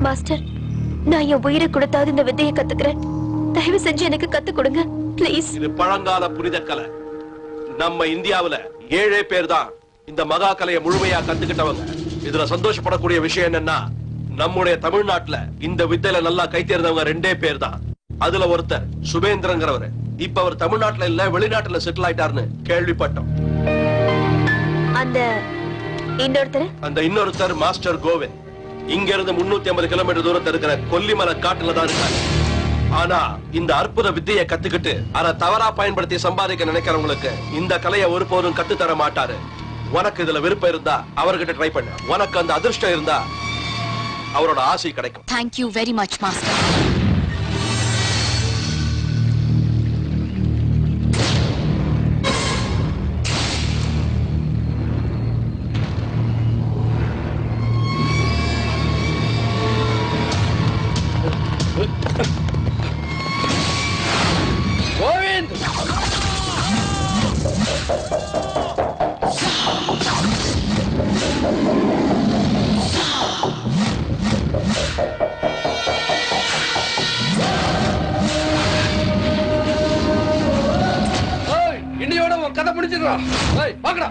Master, நான் என் உயிரை கொடுத்தாவது இந்த வித்தையை கத்துக்கிறேன். தயவு செஞ்சு எனக்கு கத்து கொடுங்க ப்ளீஸ். இது பழங்கால புனித கலை. நம்ம இந்தியாவுல 7 பேர் தான் இந்த மகா கலையை முழுமையா கத்துக்கிட்டவங்க. இதுல சந்தோஷப்படக்கூடிய விஷயம் என்னன்னா, நம்முடைய தமிழ்நாட்டுல இந்த வித்தையில நல்லா கை தேர்ந்தவங்க 2 பேர் தான். அதுல ஒருத்தர் சுபேந்திரங்கிறவரு. இப்ப அவர் தமிழ்நாட்டுல இல்ல வெளிநாட்டுல செட்டில் ஆயிட்டாருன்னு கேள்விப்பட்டோம். அந்த இன்னொருத்தர் மாஸ்டர் கோவிந்த். இங்க இருந்து 350 கிலோமீட்டர் தூரத்துல இருக்கிற கொல்லிமலை காட்டுல தான் இருக்காரு. ஆனா இந்த அற்புத வித்தையை கத்துக்கிட்டு அதை தவறா பயன்படுத்தி சம்பாதிக்க நினைக்கிறவங்களுக்கு இந்த கலையை ஒருபோதும் கத்து தர மாட்டாரு. உனக்கு இதுல விருப்பம் இருந்தா அவர்கிட்ட ட்ரை பண்ணு. உனக்கு அந்த அதிர்ஷ்டம் இருந்தா அவரோட ஆசை கிடைக்கும். Thank you very much, master. Kovind, இன்னையோட உன் கதை முடிச்சிடுறா. பாக்கடா.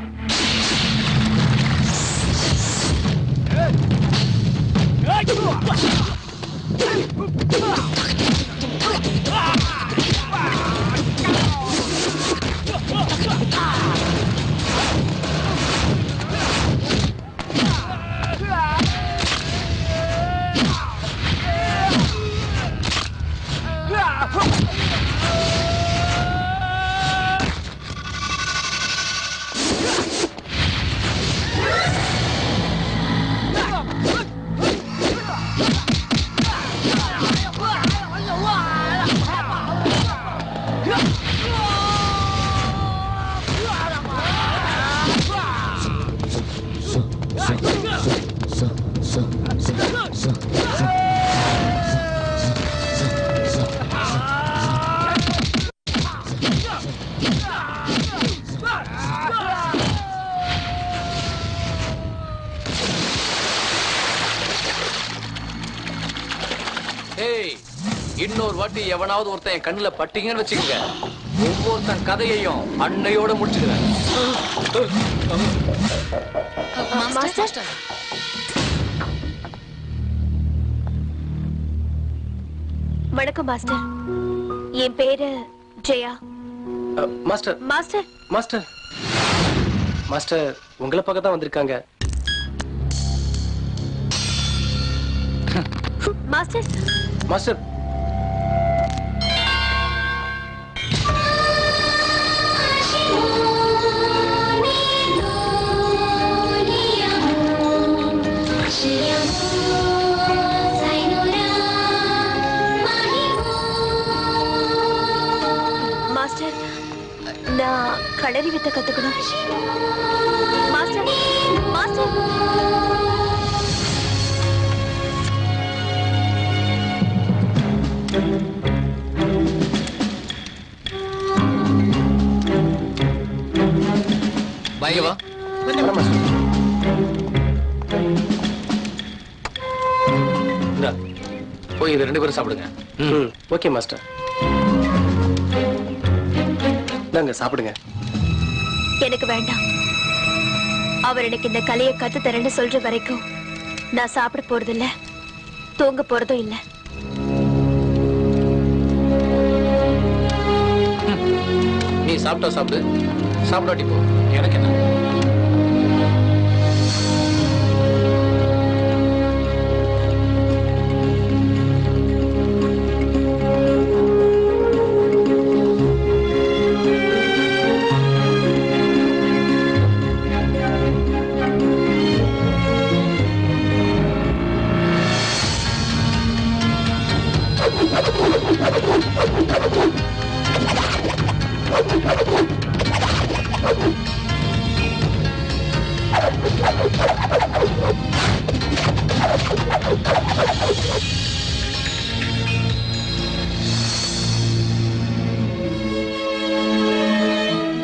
இன்னொரு வாட்டி எவனாவது ஒருத்தன் என் கண்ணுல பட்டீங்கன்னு வச்சுக்கோங்க, ஒவ்வொருத்தன் கதையையும் அன்னையோட முடிச்சுக்கிறேன். வணக்கம் மாஸ்டர். என் பேரு Jaya. Master master master master உங்களை பார்க்க தான் வந்திருக்காங்க. மாஸ்டர் மாஸ்டர் மாஸ்டர், நான் களரி வித்தை கத்துக்கணும். மாஸ்டர் மாஸ்டர் பயங்க வா. போய் இது 2 பேரும் சாப்பிடுங்க. Okay master. நாங்க சாப்பிடுங்க. எனக்கு வேண்டாம். அவர் எனக்கு இந்த கலையை கத்து தரேன்னு சொல்ற வரைக்கும் நான் சாப்பிட போறதில்ல, தூங்க போறதும் இல்ல. நீ சாப்பிட்டா சாப்பிடு, சாப்பிடாட்டி போ, எனக்கு என்ன.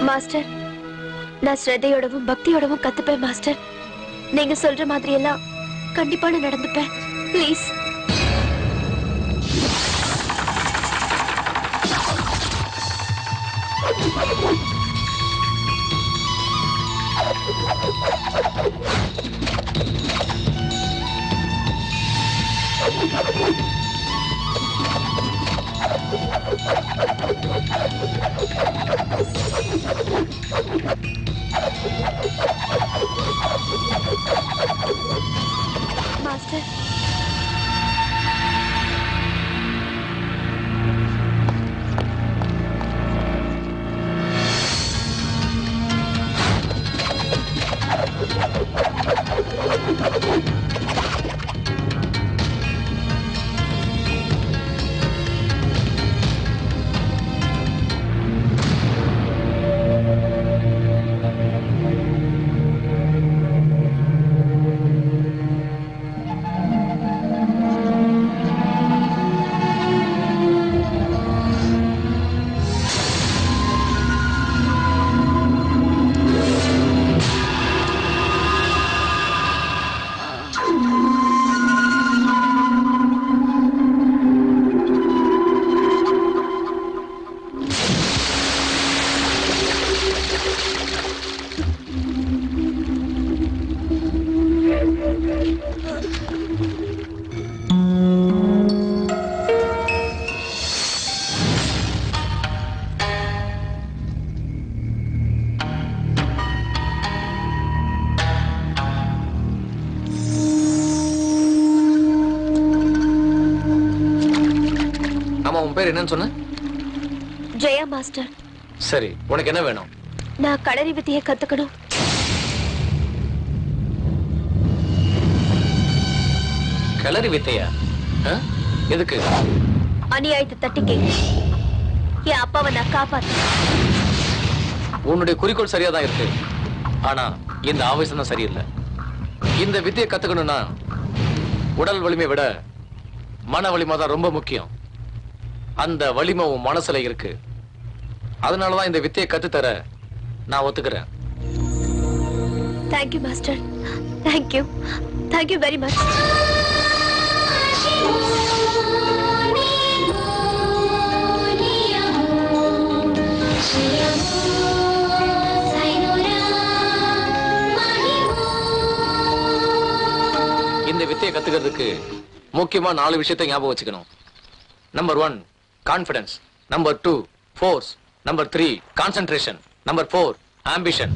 மாஸ்டர், நான் ஸ்ரத்தையோடவும் பக்தியோடவும் கத்துப்பேன் மாஸ்டர். நீங்க சொல்ற மாதிரி எல்லாம் கண்டிப்பா நான் நடந்துப்பேன். ப்ளீஸ். மாஸ்டர், உன் பேர் என்னன்னு சொன்ன? ஜெயா மாஸ்டர். சரி, உனக்கு என்ன வேணும்? நான் களரி வித்தையை கத்துக்கணும். களரி வித்தையா? எதுக்கு? அநியாயத்தை தட்டிக்கே என் அப்பாவை நான் காப்பாத்த. உன்னுடைய குறிக்கோள் சரியா தான் இருக்கு, ஆனா இந்த ஆவேசம் தான் சரியில்லை. இந்த வித்தையை கத்துக்கணும்னா உடல் வலிமை விட மன வலிமை தான் ரொம்ப முக்கியம். அந்த வலிமை உன் மனசுல இருக்கு. அதனாலதான் இந்த வித்தையை கத்துத்தர நான் ஒத்துக்கிறேன். Thank you master. Thank you. Thank you very much. இந்த வித்தையை கத்துக்கிறதுக்கு முக்கியமா 4 விஷயத்தை ஞாபகம் வச்சுக்கணும். Number 1 confidence, number 2 force, number 3 concentration, number 4 ambition.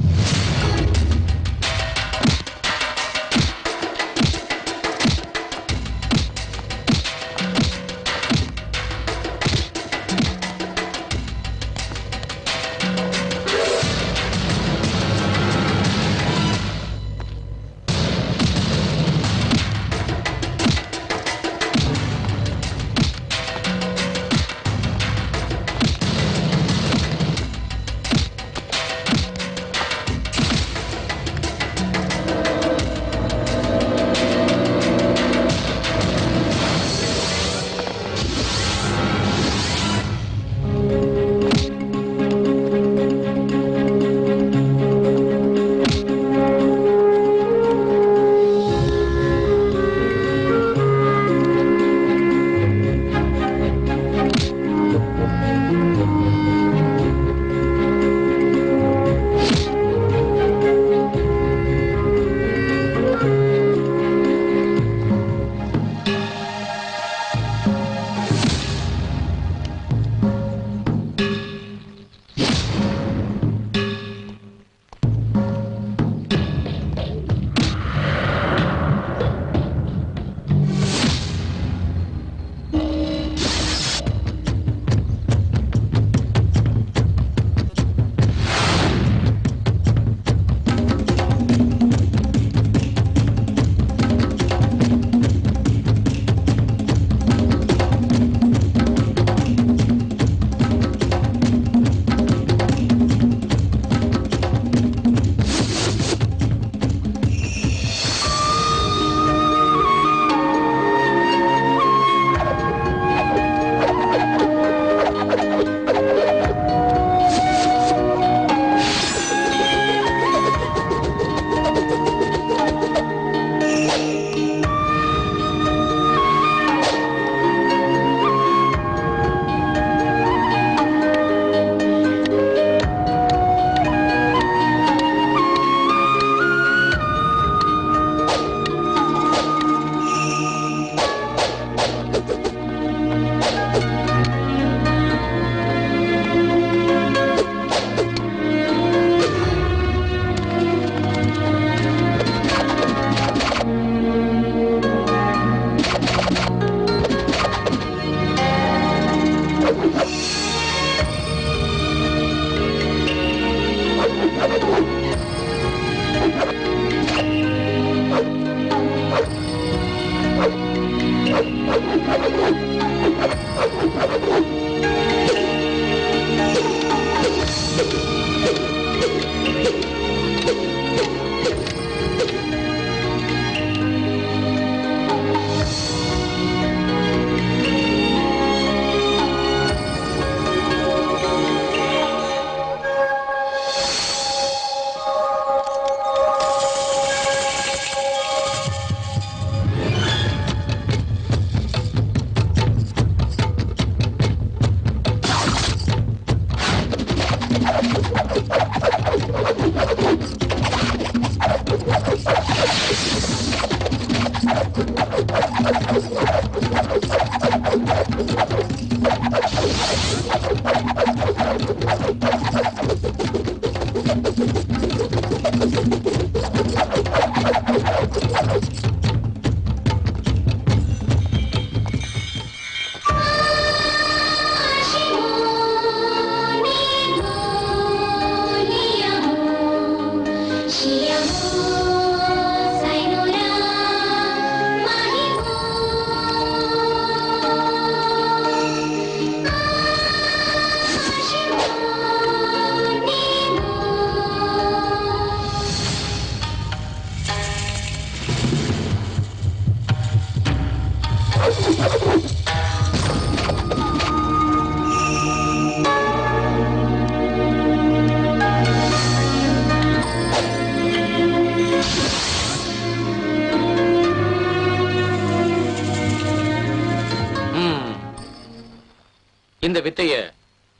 இந்த வித்தைய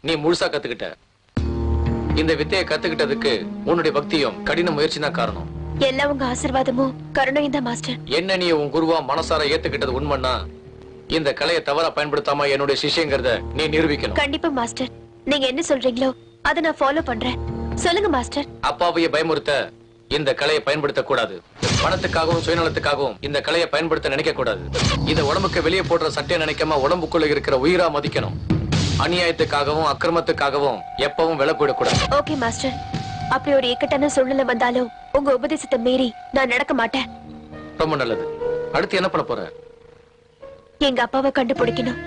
நீ முழுசா கத்துக்கிட்ட. இந்த வித்தையை கத்துக்கிட்டதுக்கு உன்னுடைய பக்தியும் கடின முயற்சி தான் காரணம். எல்லாம் உங்க ஆசீர்வாதமும் கருணையும் தான் மாஸ்டர். என்ன நீ உன் குருவா மனசார ஏத்துக்கிட்டது உண்மைன்னா இந்த கலையை தவறா பயன்படுத்தாம என்னுடைய சிஷ்யங்கிறத நீ நிரூபிக்கணும். கண்டிப்பா மாஸ்டர். நீங்க என்ன சொல்றீங்களோ அதை நான் ஃபாலோ பண்றேன். சொல்லுங்க மாஸ்டர். அப்பாவைய பயமுறுத்த இந்த கலையை பயன்படுத்த கூடாது. பணத்துக்காகவும் சுயநலத்துக்காகவும் இந்த கலையை பயன்படுத்த நினைக்க கூடாது. இத உடம்புக்கு வெளியே போடுற சட்டையை நினைக்காம உடம்புக்குள்ள இருக்கிற உயிரா மதிக்கணும். அநியாயத்துக்காகவும் அக்கிரமத்துக்காகவும் எப்பவும் விலை போடக்கூடாது. Okay master. அப்படி ஒரு இக்கட்டான சூழ்நிலை வந்தாலும் உங்க உபதேசத்தை மீறி நான் நடக்க மாட்டேன். ரொம்ப நல்லது. அடுத்து என்ன பண்ண போற? எங்க அப்பாவை கண்டுபிடிக்கணும்.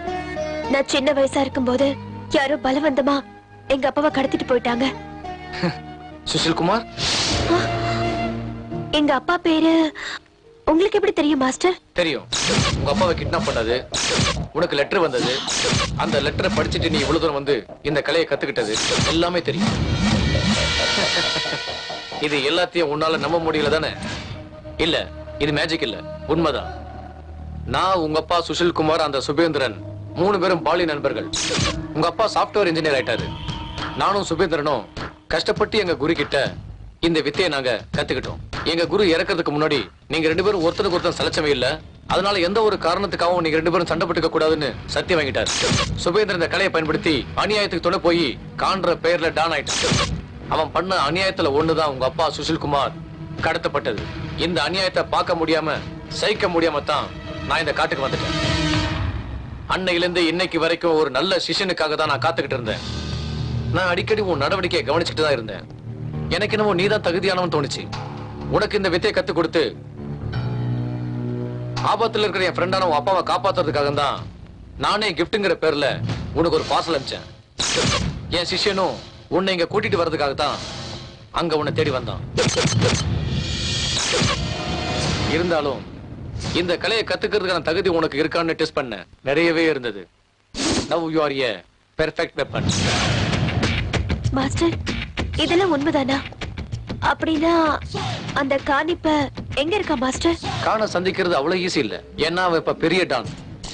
நான் சின்ன வயசா இருக்கும்போது யாரோ பலவந்தமா எங்க அப்பாவை கடத்திட்டு போயிட்டாங்க. சுஷில்குமார்? எங்க அப்பா பேரு உங்களுக்கு எப்படி தெரியும் மாஸ்டர்? தெரியும். உங்க அப்பாவை கிட்னாப் பண்ணது, உனக்கு லெட்டர் வந்தது, அந்த லெட்டரை படிச்சுட்டு நீ இவ்வளவு தூரம் வந்து இந்த கலையை கத்துக்கிட்டது எல்லாமே தெரியும். இது எல்லாத்தையும் உன்னால நம்ப முடியல தானே? இல்ல, இது மேஜிக் இல்ல, உண்மைதான். நான், உங்க அப்பா சுஷில்குமார், அந்த சுபேந்திரன் 3 பேரும் பாலி நண்பர்கள். உங்க அப்பா சாப்ட்வேர் இன்ஜினியர் ஆயிட்டாரு. நானும் சுபேந்திரனும் கஷ்டப்பட்டு எங்க குரு கிட்ட இந்த வித்தையை நாங்க கத்துக்கிட்டோம். எங்க குரு இறக்கிறதுக்கு முன்னாடி நீங்க 2 பேரும் ஒருத்தருக்கு ஒருத்தர் சலச்சமே இல்ல, அதனால எந்த ஒரு காரணத்துக்காகவும் நீங்க 2 பேரும் சண்டை போட்டுக்க கூடாதுன்னு சத்தியம் வாங்கிட்டாரு. சுபேந்திரன் இந்த கலையை பயன்படுத்தி அநியாயத்துக்கு துணை போய் காண்ற பெயர்ல டான் ஆயிட்டான். அவன் பண்ண அநியாயத்துல ஒண்ணுதான் உங்க அப்பா சுஷில்குமார் கடத்தப்பட்டது. இந்த அநியாயத்தை பார்க்க முடியாம சகிக்க முடியாம தான் நான் இந்த காட்டுக்கு வந்துட்டேன். அன்னையிலிருந்து இன்னைக்கு வரைக்கும் ஒரு நல்ல சிஷ்யனுக்காக தான் நான் காத்துக்கிட்டு இருந்தேன். நான் அடிக்கடி உன் நடவடிக்கையை கவனிச்சுட்டு தான் இருந்தேன். எனக்கு என்னவோ நீதான் தகுதியானவன் தோணுச்சு. உனக்கு இந்த வித்தையை கத்து கொடுத்து ஆபத்துல இருக்கிற என் ஃப்ரெண்டான உன் அப்பாவை காப்பாத்துறதுக்காக தான் நானே கிஃப்ட்ங்கிற பேர்ல உனக்கு ஒரு பார்சல் அனுப்பிச்சேன். என் சிஷ்யனும் உன்னை இங்க கூட்டிட்டு வர்றதுக்காக தான் அங்க உன்னை தேடி வந்தான். இருந்தாலும் இந்த கலையை கத்துக்கிறதுக்கான தகுதி உனக்கு இருக்கான்னு டெஸ்ட் பண்ண நிறையவே இருந்தது. Now you are a perfect weapon. Master, இதெல்லாம் உண்மைதானா? அப்படின்னா அந்த காணிப்ப எங்க இருக்கா மாஸ்டர்? காண சந்திக்கிறது அவ்வளவு ஈஸி இல்ல. ஏன்னா அவன் இப்ப பெரிய டான்.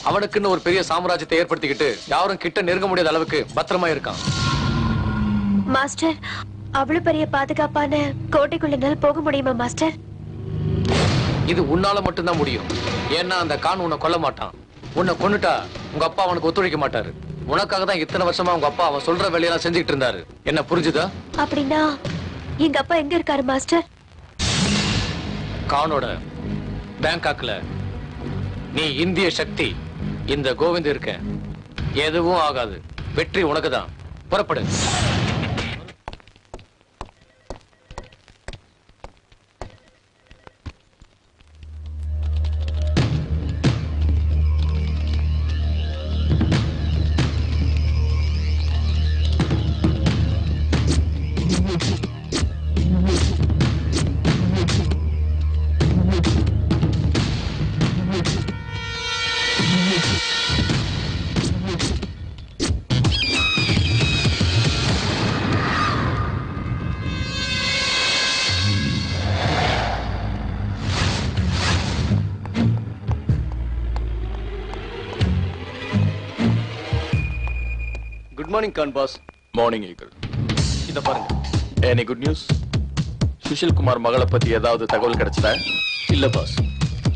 அவனுக்குன்னு ஒரு பெரிய சாம்ராஜ்யத்தை ஏற்படுத்திக்கிட்டு யாரும் கிட்ட நெருங்க முடியாத அளவுக்கு பத்திரமா இருக்கான். மாஸ்டர், அவ்வளவு பெரிய பாதுகாப்பான கோட்டைக்குள்ள என்னால் போக முடியுமா மாஸ்டர்? இது உன்னால மட்டும்தான் முடியும். ஏன்னா அந்த கான் உன்னை கொல்ல மாட்டான். உன்னை கொன்னுட்டா உங்க அப்பா அவனுக்கு ஒத்துழைக்க மாட்டாரு. உனக்காக தான் இத்தனை வருஷமா உங்க அப்பா அவன் சொல்ற வேலையெல்லாம் செஞ்சுக்கிட்டு இருந்தாரு. என்ன புரிஞ்சுதா? அப்படின்னா எங்க அப்பா எங்க இருக்காரு மாஸ்டர்? கானோட பேங்காக்ல. நீ இந்திய சக்தி. இந்த கோவிந்த் இருக்க எதுவும் ஆகாது. வெற்றி உனக்குதான். புறப்படு. Good morning Khan boss. Morning eagle. இத பாருங்க. Any good news? சுஷில்குமார் மகளை பத்தி ஏதாவது தகவல் கிடைச்சதா? இல்ல பாஸ்,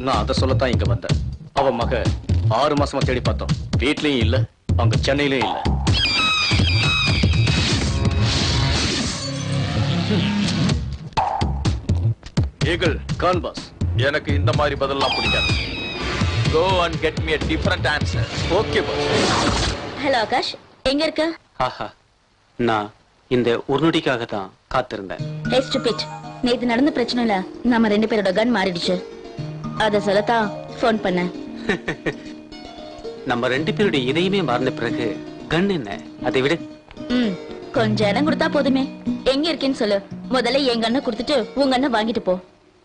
நான் அதை சொல்லத்தான் இங்க வந்தேன். அவ மக 6 மாசமா தேடி பார்த்தோம். வீட்லயும் இல்ல, அங்க சென்னையிலயும் இல்ல. ஈகிள். கான் பாஸ், எனக்கு இந்த மாதிரி பதிலெல்லாம் பிடிக்காது. Go and get me a different answer. Okay boss. Hello Akash, எங்க இருக்க? ஆஹா, நான் இந்த ஒரு நொடிக்காக தான் காத்திருந்தேன். Hey stupid, நேத்து நடந்த பிரச்சனைல நம்ம 2 பேரோட கன் மாறிடுச்சு. அத சொல்லத்தான் ஃபோன் பண்ணேன். நம்ம 2 பேருடைய இதயமே மாறின பிறகு கன் என்ன, அதை விட கொஞ்சம் இடம் கொடுத்தா போதுமே. எங்க இருக்கேன்னு சொல்லு. முதல்ல என் கண்ணை கொடுத்துட்டு உங்க கண்ணை வாங்கிட்டு போ.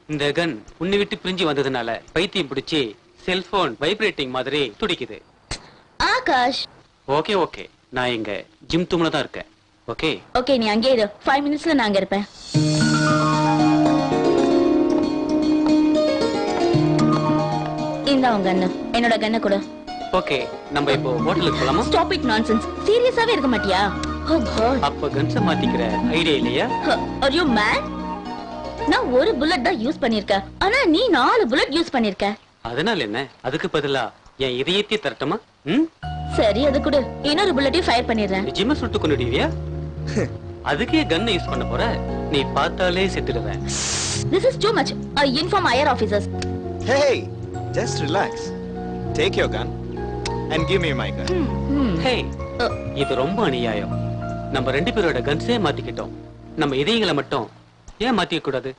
இந்த கன் உன்னை விட்டு பிரிஞ்சு வந்ததுனால பைத்தியம் பிடிச்சி செல்போன் வைப்ரேட்டிங் மாதிரி துடிக்குது. ஆகாஷ். ஓகே ஓகே, நான் இங்க ஜிம் தூம்ல தான் இருக்கேன். ஓகே ஓகே, நீ அங்கே இரு. 5 மினிட்ஸ்ல நான் அங்க இருப்பேன். இந்த உங்க கண்ணு, என்னோட கண்ணை கொடு. ஓகே, நம்ம இப்போ ஹோட்டலுக்கு போலாமா? Stop it nonsense. சீரியஸாவே இருக்க மாட்டியா? Oh god. அப்ப கன்ஸ மாத்திக்கிற ஐடியா இல்லையா? Are you mad? நான் ஒரு புல்லட் தான் யூஸ் பண்ணிருக்கேன், ஆனா நீ 4 புல்லட் யூஸ் பண்ணிருக்க. அதனால என்ன? அதுக்கு பதிலா என் இதயத்தை தரட்டுமா? சரி, அது கூட இன்னொரு புல்லட்டையும் ஃபயர் பண்ணிடுறேன். நிஜமா சுட்டு கொண்டுடுவியா? அதுக்கே கன்னை யூஸ் பண்ண போற? நீ பார்த்தாலே செத்துடுவேன். This is too much. I inform higher officers. Hey, just relax. Take your gun and give me my gun. Hey, இது ரொம்ப அநியாயம். நம்ம 2 பேரோட கன்ஸே மாத்திக்கிட்டோம். நம்ம இதயங்களை மட்டும் ஏன் மாத்திக்க கூடாது?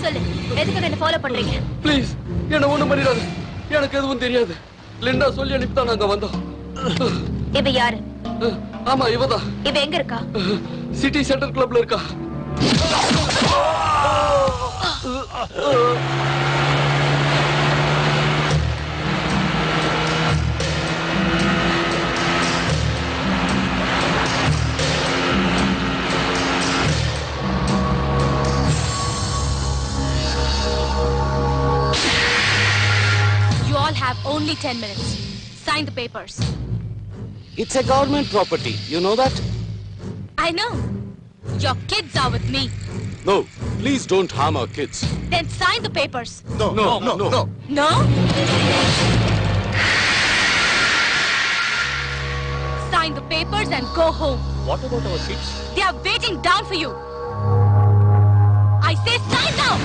சொல்லு, எதுக்கு என்ன ஃபாலோ பண்றீங்க? ப்ளீஸ் என்ன ஒண்ணும் பண்ணிடாத. எனக்கு எதுவும் தெரியாது. லிண்டா சொல்லி அனுப்பிதான் நாங்க வந்தோம். இவ யாரு? ஆமா இவதான். இவ எங்க இருக்கா? சிட்டி சென்டர் கிளப்ல இருக்கா. Have only 10 minutes. Sign the papers. It's a government property. You know that? I know. Your kids are with me. No, please don't harm our kids. Then sign the papers. No. No? Sign the papers and go home. What about our kids? They are waiting down for you. I say sign now.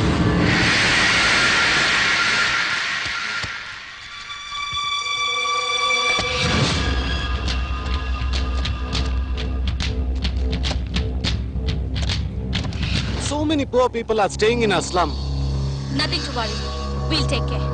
So many poor people are staying in a slum. Nothing to worry. We'll take care.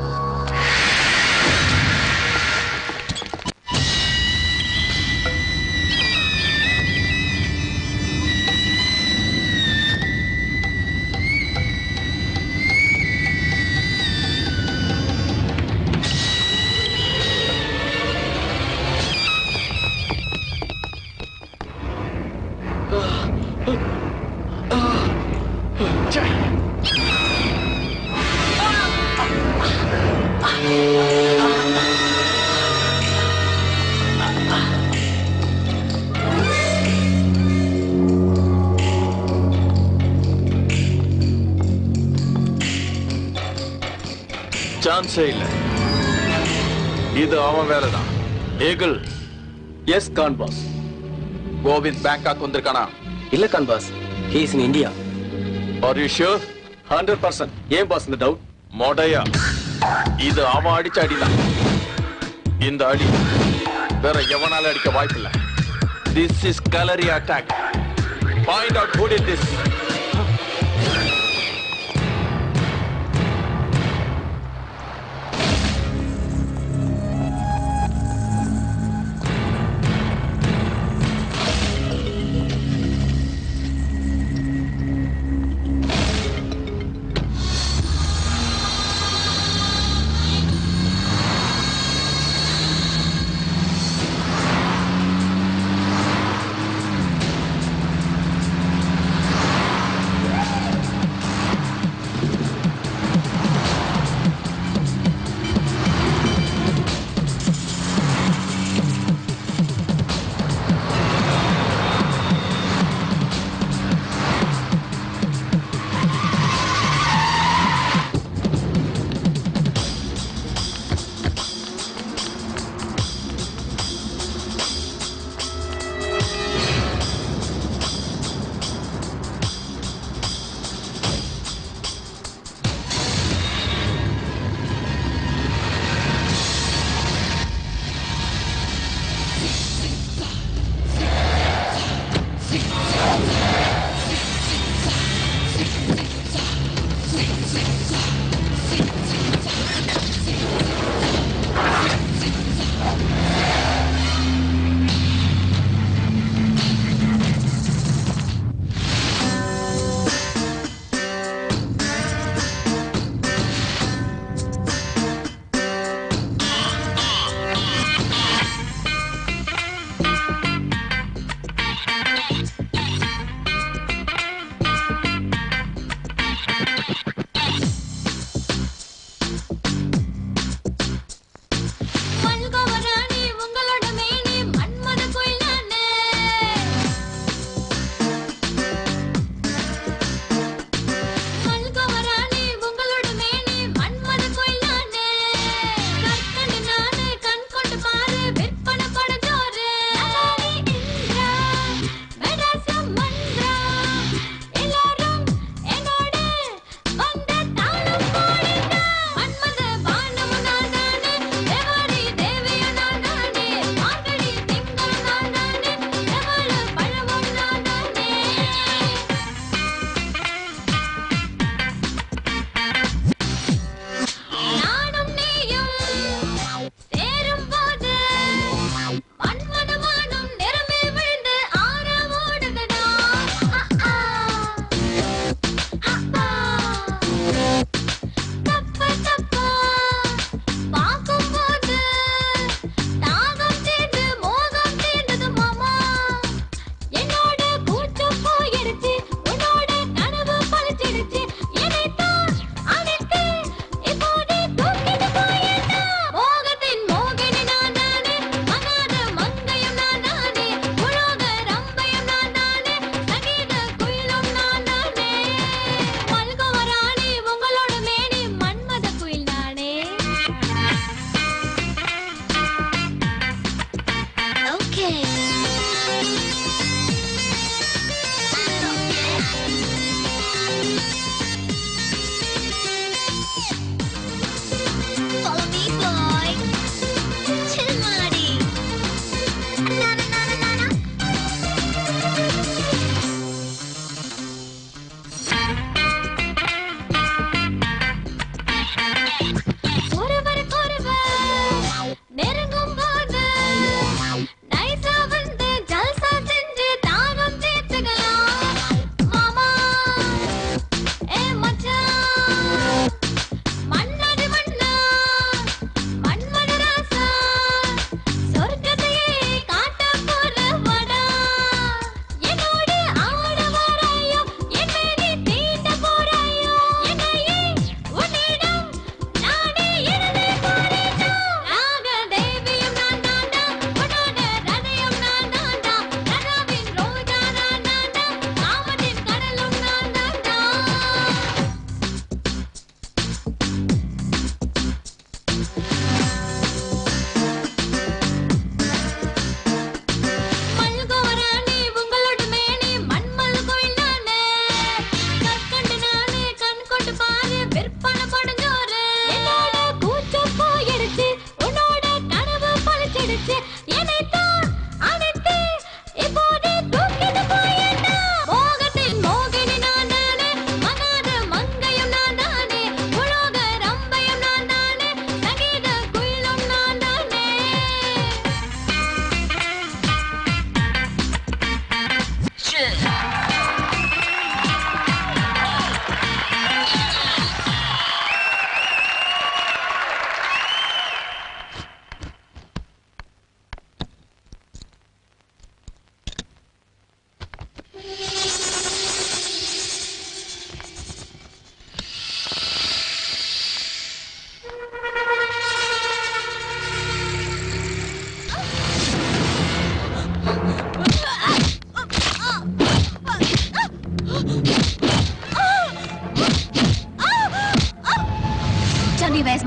சான்ஸே இல்ல. இது அவன் வேலைதான். ஏகல். Yes Khan boss. Govind Bangkok வந்திருக்கானா? இல்ல Khan boss. He is in India. Are you sure? 100%. ஏன் pass இந்த டவுட்? மொடையா, இது அவன் அடிச்ச அடிதான். இந்த அடி வேற எவனால அடிக்க வாய்ப்பில்லை. This is kalari attack. Find out who did this.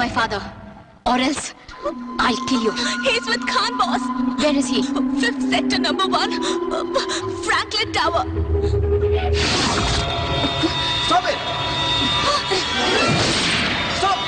my father, or else I'll kill you. He's with Khan, boss. Where is he? 5th sector, number 1, Franklin Tower. Stop it! Stop!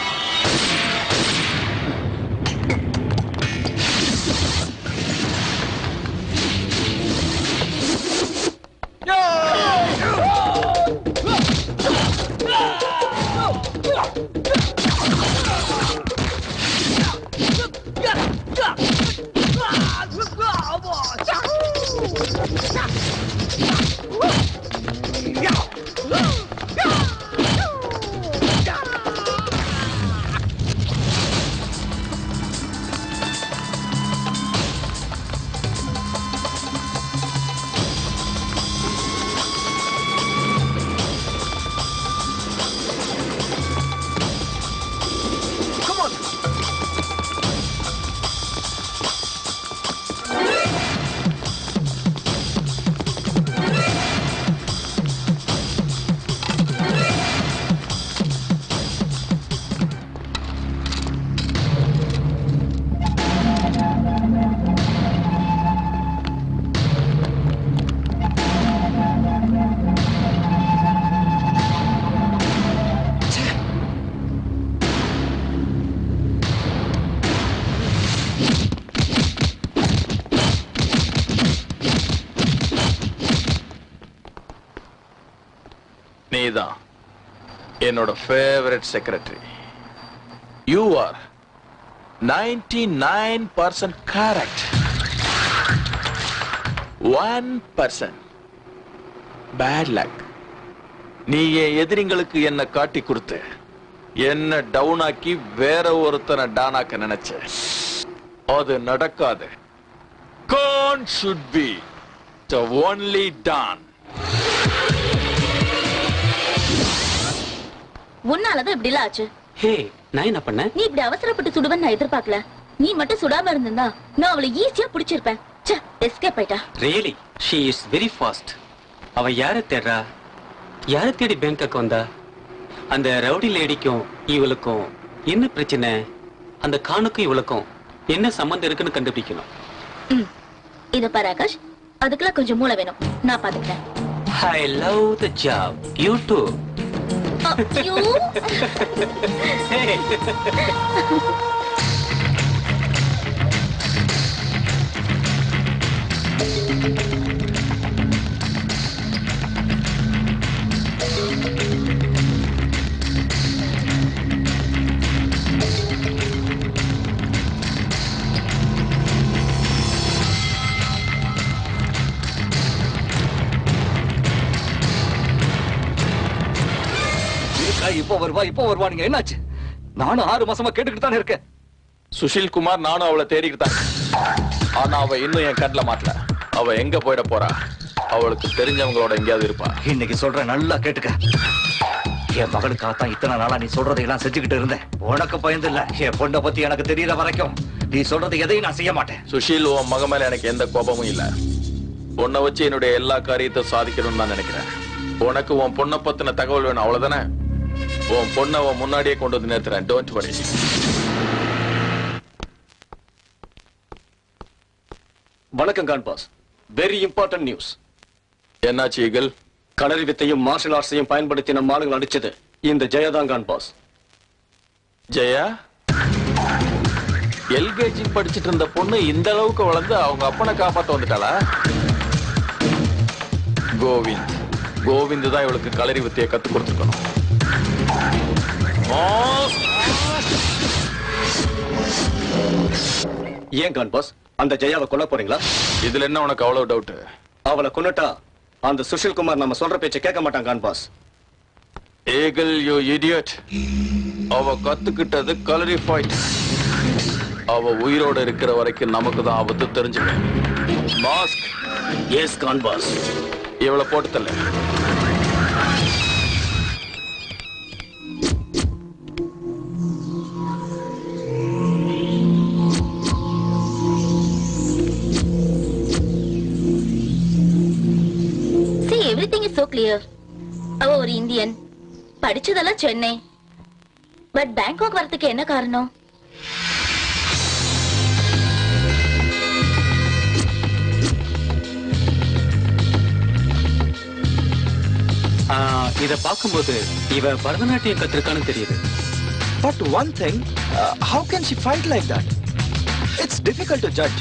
நீதான் என்னோட favourite secretary. You are 99% correct. 1% bad luck. நீ என் எதிரிங்களுக்கு என்ன காட்டி கொடுத்து என்ன down ஆக்கி வேற ஒருத்தனை டானாக்க நினைச்ச. அது நடக்காது. Khan should be the only Don. உன்னாலதான் இப்படி எல்லாம் ஆச்சு. ஹே, நான் என்ன பண்ண? நீ இப்படி அவசரப்பட்டு சுடுவன்னு நான் எதிர்பார்க்கல. நீ மட்டும் சுடாம இருந்திருந்தா நான் அவளை ஈஸியா பிடிச்சிருப்பேன். எஸ்கேப் ஆயிட்டா. Really she is very fast. அவ யாரை தேடுறா? யாரை தேடி பேங்காக்கு வந்தா? அந்த ரவுடி லேடிக்கும் இவளுக்கும் என்ன பிரச்சனை? அந்த கானுக்கும் இவளுக்கும் என்ன சம்பந்தம் இருக்குன்னு கண்டுபிடிக்கணும். இத பாரு ஆகாஷ், அதுக்கெல்லாம் கொஞ்சம் மூளை வேணும். நான் பாத்துக்கிறேன். I love the job. You too. You? Hey. இப்போ வருவா நீங்க என்னாச்சு? நானும் 6 மாசமா கேட்டுக்கிட்டு தானே இருக்கேன். சுஷில் குமார், நானும் அவளை தேடிக்கிட்டு தான். ஆனா அவ இன்னும் என் கண்ணில் மாட்டல. அவ எங்க போயிட போறா? அவளுக்கு தெரிஞ்சவங்களோட எங்கேயாவது இருப்பா. இன்னைக்கு சொல்றேன், நல்லா கேட்டுக்க. என் மகளுக்காகத்தான் இத்தனை நாளா நீ சொல்றதையெல்லாம் செஞ்சுக்கிட்டு இருந்தேன். உனக்கு பயந்து இல்ல, என் பொண்ணை பத்தி எனக்கு தெரியற வரைக்கும் நீ சொல்றது எதையும் நான் செய்ய மாட்டேன். சுஷில், உன் மக மேல எனக்கு எந்த கோபமும் இல்ல. உன்னை வச்சு என்னுடைய எல்லா காரியத்தையும் சாதிக்கணும்னு நான் நினைக்கிறேன். உனக்கு உன் பொண்ணை பத்தின தகவல் வேணும், அவ்வளவுதானே? உன் பொண்ணை முன்னாடியே கொண்டு வந்து நிறுத்துறேன். Don't worry. வணக்கம் Khan boss. Very important news. என்னாச்சு ஈகிள்? களரி வித்தையும் மார்ஷல் ஆர்ட்ஸையும் பயன்படுத்தி நம்ம ஆளுங்களை அடிச்சது இந்த ஜெயதான் கான் பாஸ். ஜெயா? எல்கேஜி படிச்சிட்டு இருந்த பொண்ணு இந்த அளவுக்கு வளர்ந்து அவங்க அப்பனை காப்பாத்த வந்துட்டாளா? கோவிந்த் தான் இவளுக்கு களரி வித்தையை கத்து கொடுத்துருக்கணும். ஏன் கான் பாஸ், அந்த ஜெயாவை கொல்ல போறீங்களா? இதுல என்ன உனக்கு அவ்வளவு டவுட்? அவளை கொன்னுட்டா அந்த சுஷில் குமார் நம்ம சொல்ற பேச்சை கேட்க மாட்டான் கான் பாஸ். ஏகல், யூ இடியட். அவ கத்துக்கிட்டது களரி ஃபைட். அவ உயிரோட இருக்கிற வரைக்கும் நமக்கு தான் ஆபத்து தெரிஞ்சுக்கணும். மாஸ்க். Yes Khan boss. இவளை போட்டு தள்ள. Everything is so clear. அவ ஒரு இந்தியன், படிச்சதெல்லாம் சென்னை. பட் பேங்காக் வரதுக்கு என்ன காரணம்? இத பார்க்கும்போது இவ பரதநாட்டியம் கத்திருக்கான்னு தெரியுது. But one thing, how can she fight like that? It's difficult to judge.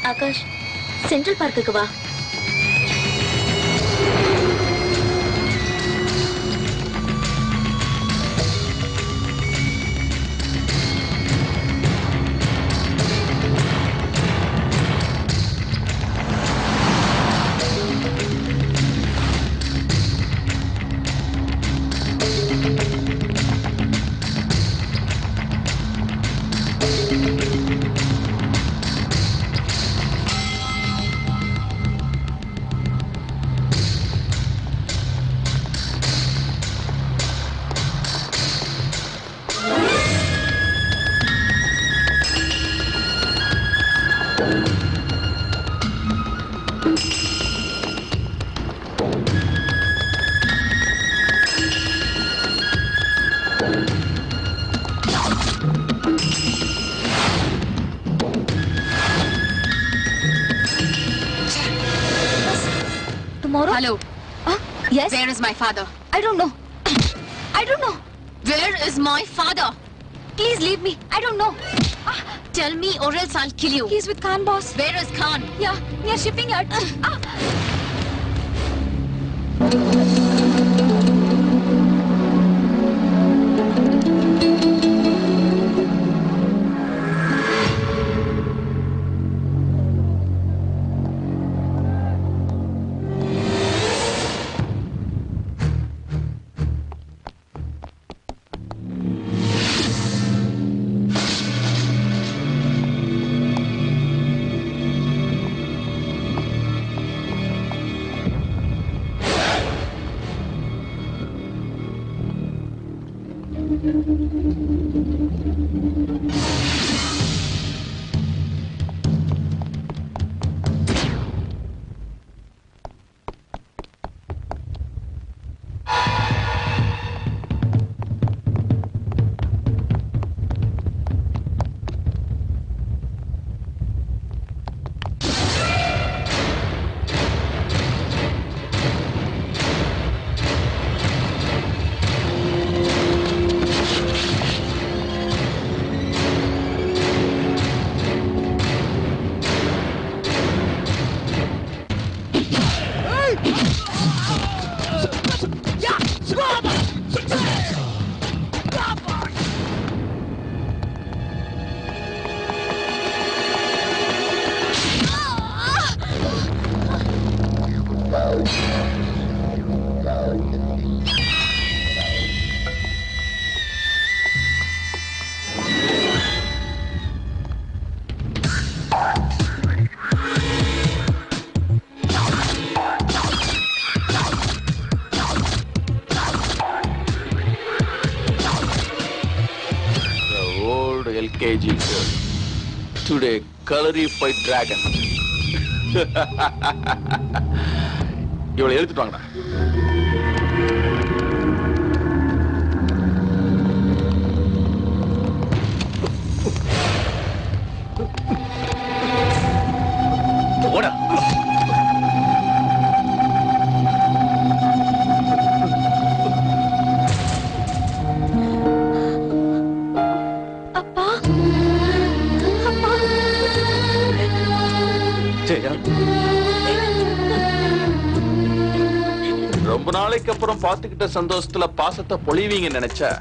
Akash, central பார்க்குக்கு வா. Hello. Yes? Where is my father? I don't know. I don't know. Where is my father? Please leave me. I don't know. Tell me or else I'll kill you. He's with Khan, boss. Where is Khan? Yeah, near shipping yard. kg girl. Today, colorified dragon. இவளை எழுத்துட்டு வாங்கடா. ஓடா. அப்பா அப்பா ஜெயா, ரொம்ப நாளைக்கு அப்புறம் பாத்துக்கிட்ட சந்தோஷத்துல பாசத்தை பொழிவீங்க நினைச்சா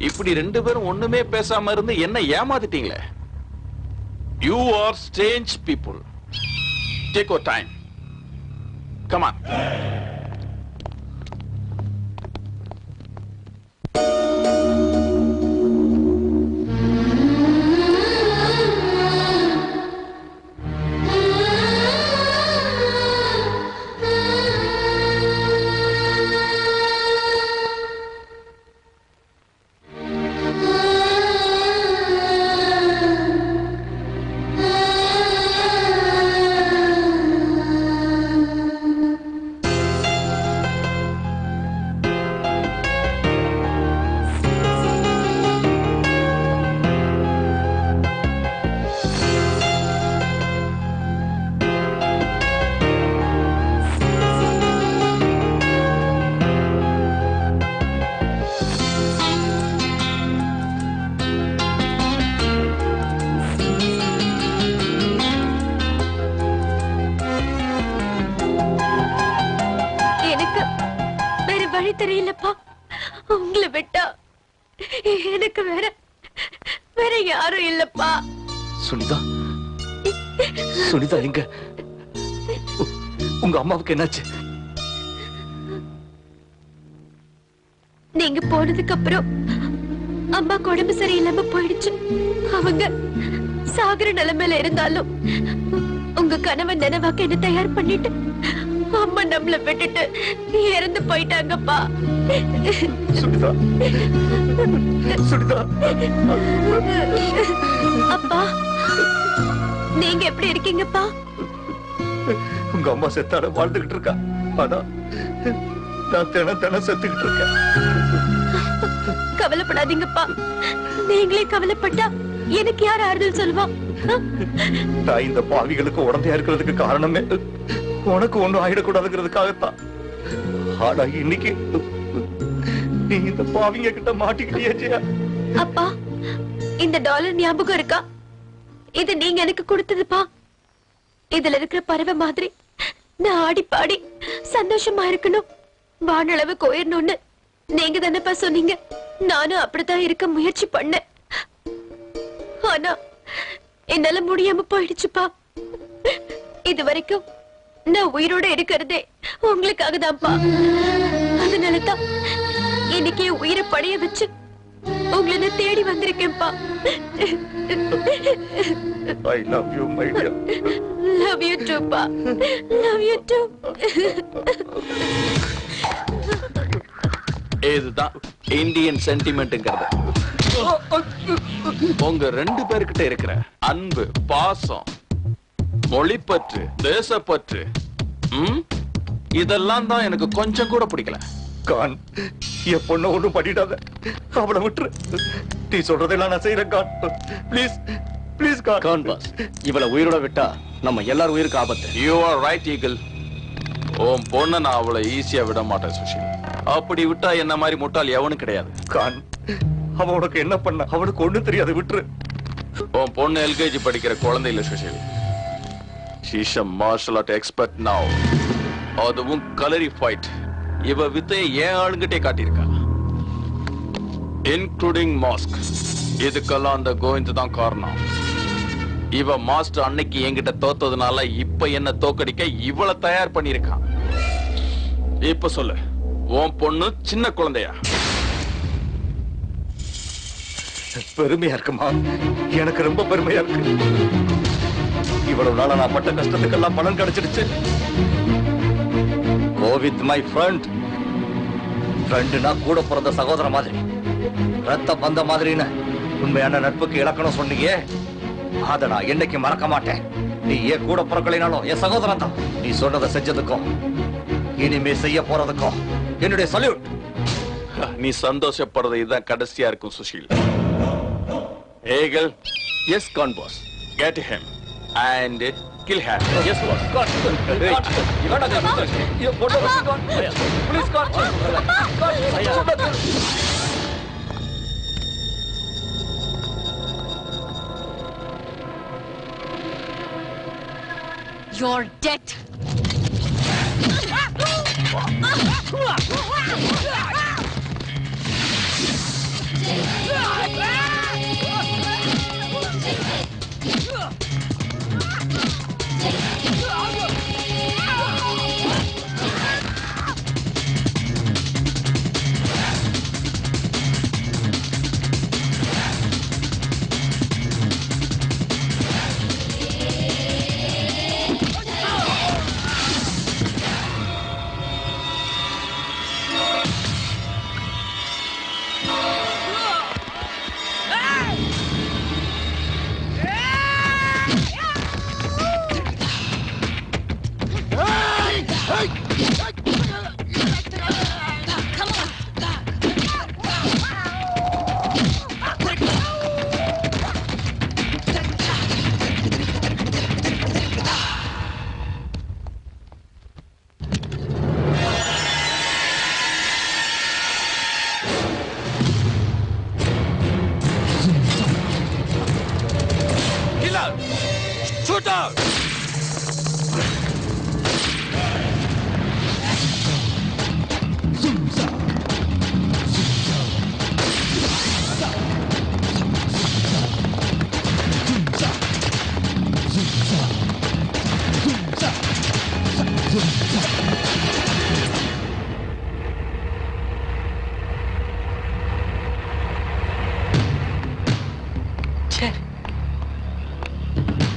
இப்படி ரெண்டு பேரும் ஒண்ணுமே பேசாம இருந்து என்ன ஏமாத்திட்டீங்களே. You are strange people. Take your time. Come on. வழி தெரியலப்பா. உங்களை விட்டா எனக்கு வேற யாரும் இல்லப்பா. சுனிதா, சுனிதா எங்க? உங்க அம்மாவுக்கு என்னாச்சு? நீங்க போனதுக்கு அப்புறம் அம்மா உடம்பு சரியில்லாம போயிடுச்சு. அவங்க சாகர நிலைமையில இருந்தாலும் உங்க கணவன் நினைவாக்க என்ன தயார் பண்ணிட்டு அம்மா நம்மள விட்டுட்டு இறந்து போயிட்டாங்கப்பா. சுனிதா, சுனிதா. அப்பா, நீங்க எப்படி இருக்கீங்கப்பா? உங்க அம்மா செத்தாட வாழ்ந்துகிட்டு இருக்கா. ஆனா நான் தினம் செத்துக்கிட்டு இருக்கேன். கவலைப்படாதீங்கப்பா. நீங்களே கவலைப்பட்டா எனக்கு யார் ஆறுதல் சொல்லுவா? நான் இந்த பாவிகளுக்கு உடந்தையா இருக்கிறதுக்கு காரணமே உனக்கு ஒண்ணும் ஆயிடக்கூடாதுங்கிறதுக்காகத்தான். ஆனா இன்னைக்கு நீ இந்த பாவிங்க கிட்ட மாட்டிக்கிட்டியே ஜெயா. அப்பா, இந்த டாலர் ஞாபகம் இருக்கா? இது நீங்க எனக்கு கொடுத்ததுப்பா. இதுல இருக்கிற பறவை மாதிரி நான் ஆடி பாடி சந்தோஷமா இருக்கணும், வானளவுக்கு உயரணும்னு நீங்க தானப்பா சொன்னீங்க. நானும் அப்படித்தான் இருக்க முயற்சி பண்ணேன். ஆனா என்னால முடியாம போயிடுச்சுப்பா. இது வரைக்கும் நான் உயிரோட இருக்கிறதே உங்களுக்காக தான்ப்பா. அதனாலதான் இன்னைக்கு உயிரை படைய வச்சு உங்களை தேடி வந்திருக்கேன்ப்பா. I love you, my dear. Love you too, pa. Love you too. இதுதான் இந்தியன் சென்டிமெண்ட்ங்கிறது. உங்க ரெண்டு பேர்கிட்ட இருக்கிற அன்பு, பாசம், மொழிப்பற்று, தேசப்பற்று, இதெல்லாம் தான் எனக்கு கொஞ்சம் கூட பிடிக்கல. கான், என் பொண்ண ஒண்ணும் பண்ணிடாத. அவளை விட்டுரு. நீ சொல்றதெல்லாம் நான் செய்யறேன் Khan. Please please Khan boss, இவளை உயிரோட விட்டா நம்ம எல்லாரும் உயிருக்கு ஆபத்து. You are right, Eagle. உன் பொண்ண நான் அவளை ஈஸியா விட மாட்டேன் சுஷில். அப்படி விட்டா என்ன மாதிரி முட்டாள் எவனும் கிடையாது. கான், அவ உனக்கு என்ன பண்ண? அவனுக்கு ஒண்ணு தெரியாது, விட்டுரு. உன் பொண்ணு LKG படிக்கிற குழந்தை இல்ல Sushil. She's a martial art expert now. அதுவும் கலரி ஃபைட். இவ வித்தையை ஏன் ஆளுங்கிட்டே காட்டியிருக்கா, இன்க்ளூடிங் மாஸ்க். இதுக்கெல்லாம் அந்த கோவிந்த் தான் காரணம். இவ மாஸ்டர் அன்னைக்கு என்கிட்ட தோத்ததுனால இப்ப என்ன தோக்கடிக்க இவளை தயார் பண்ணிருக்கான். இப்ப சொல்லு, உன் பொண்ணு சின்ன குழந்தையா? பெருமையா இருக்குமா? எனக்கு ரொம்ப பெருமையா இருக்கு. இவ்வளவு நாளா நான் பட்ட கஷ்டத்துக்கெல்லாம் பலன் கிடைச்சிடுச்சு. Go with my friend. ஃப்ரெண்டுனா கூட பிறந்த சகோதர மாதிரி, ரத்த பந்த மாதிரின்னு உண்மையான நட்புக்கு இலக்கணம் சொன்னீங்க, அதை நான் என்னைக்கு மறக்க மாட்டேன். நீ என் கூட பிறக்கலைனாலும் என் சகோதரன் தான். நீ சொன்னதை செஞ்சதுக்கும் இனிமே செய்ய போறதுக்கும் என்னுடைய சல்யூட். நீ சந்தோஷப்படுறது இதுதான் கடைசியா இருக்கும் சுஷீல். ஏகல், yes Khan boss, get him and kill her. Yes boss. God. You photo God. Please God. God. You're dead.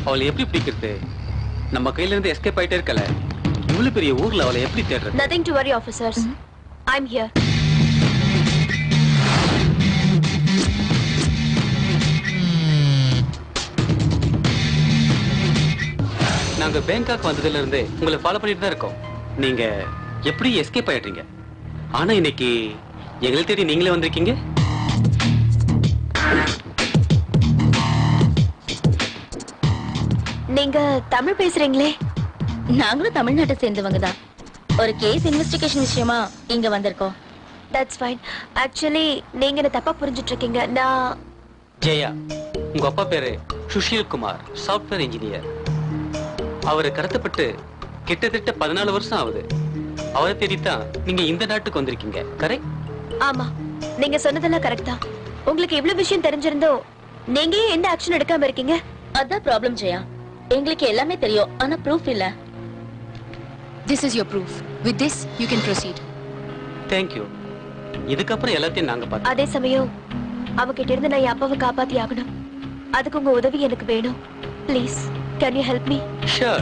அவளை எப்படி பிடிக்கிறது? நம்ம கையில இருந்து எஸ்கேப் ஆயிட்டே இருக்கல. இவ்வளவு பெரிய ஊர்ல அவளை எப்படி தேடுறது? Nothing to worry, officers. I'm here. நாங்க பேங்காக் வந்ததுல இருந்து உங்களை ஃபாலோ பண்ணிட்டு தான் இருக்கோம். நீங்க எப்படி எஸ்கேப் ஆயிடுறீங்க? ஆனா இன்னைக்கு எங்களை தேடி நீங்களே வந்திருக்கீங்க. நீங்க தமிழ் பேசுறீங்களே? நாங்களும் தமிழ்நாட்டை சேர்ந்தவங்க தான். ஒரு கேஸ் இன்வெஸ்டிகேஷன் விஷயமா இங்க வந்திருக்கோம். That's fine. ஆக்சுவலி நீங்க என்ன தப்பா புரிஞ்சிட்டு இருக்கீங்க. நான் ஜெயா. உங்க அப்பா பேரு சுஷீல் குமார், சாஃப்ட்வேர் இன்ஜினியர். அவரு கடத்தப்பட்டு கிட்டத்தட்ட 14 வருஷம் ஆகுது. அவரை தேடித்தான் நீங்க இந்த நாட்டுக்கு வந்திருக்கீங்க. கரெக்ட்? ஆமா, நீங்க சொன்னதெல்லாம் கரெக்ட் தான். உங்களுக்கு இவ்வளவு விஷயம் தெரிஞ்சிருந்தோ நீங்க ஏன் எந்த ஆக்ஷன் எடுக்காம இருக்கீங்க? அதான் ப்ராப்ளம் ஜெயா. எங்களுக்கு எல்லாமே தெரியும், ஆனா ப்ரூஃப் இல்ல. This is your proof. With this, you can proceed. Thank you. இதுக்கப்புறம் எல்லாத்தையும் நாங்க பார்த்தோம். அதே சமயம் அவகிட்ட இருந்து நான் என் அப்பாவை காப்பாத்தி ஆகணும். அதுக்கு உங்க உதவி எனக்கு வேணும். Please, can you help me? Sure.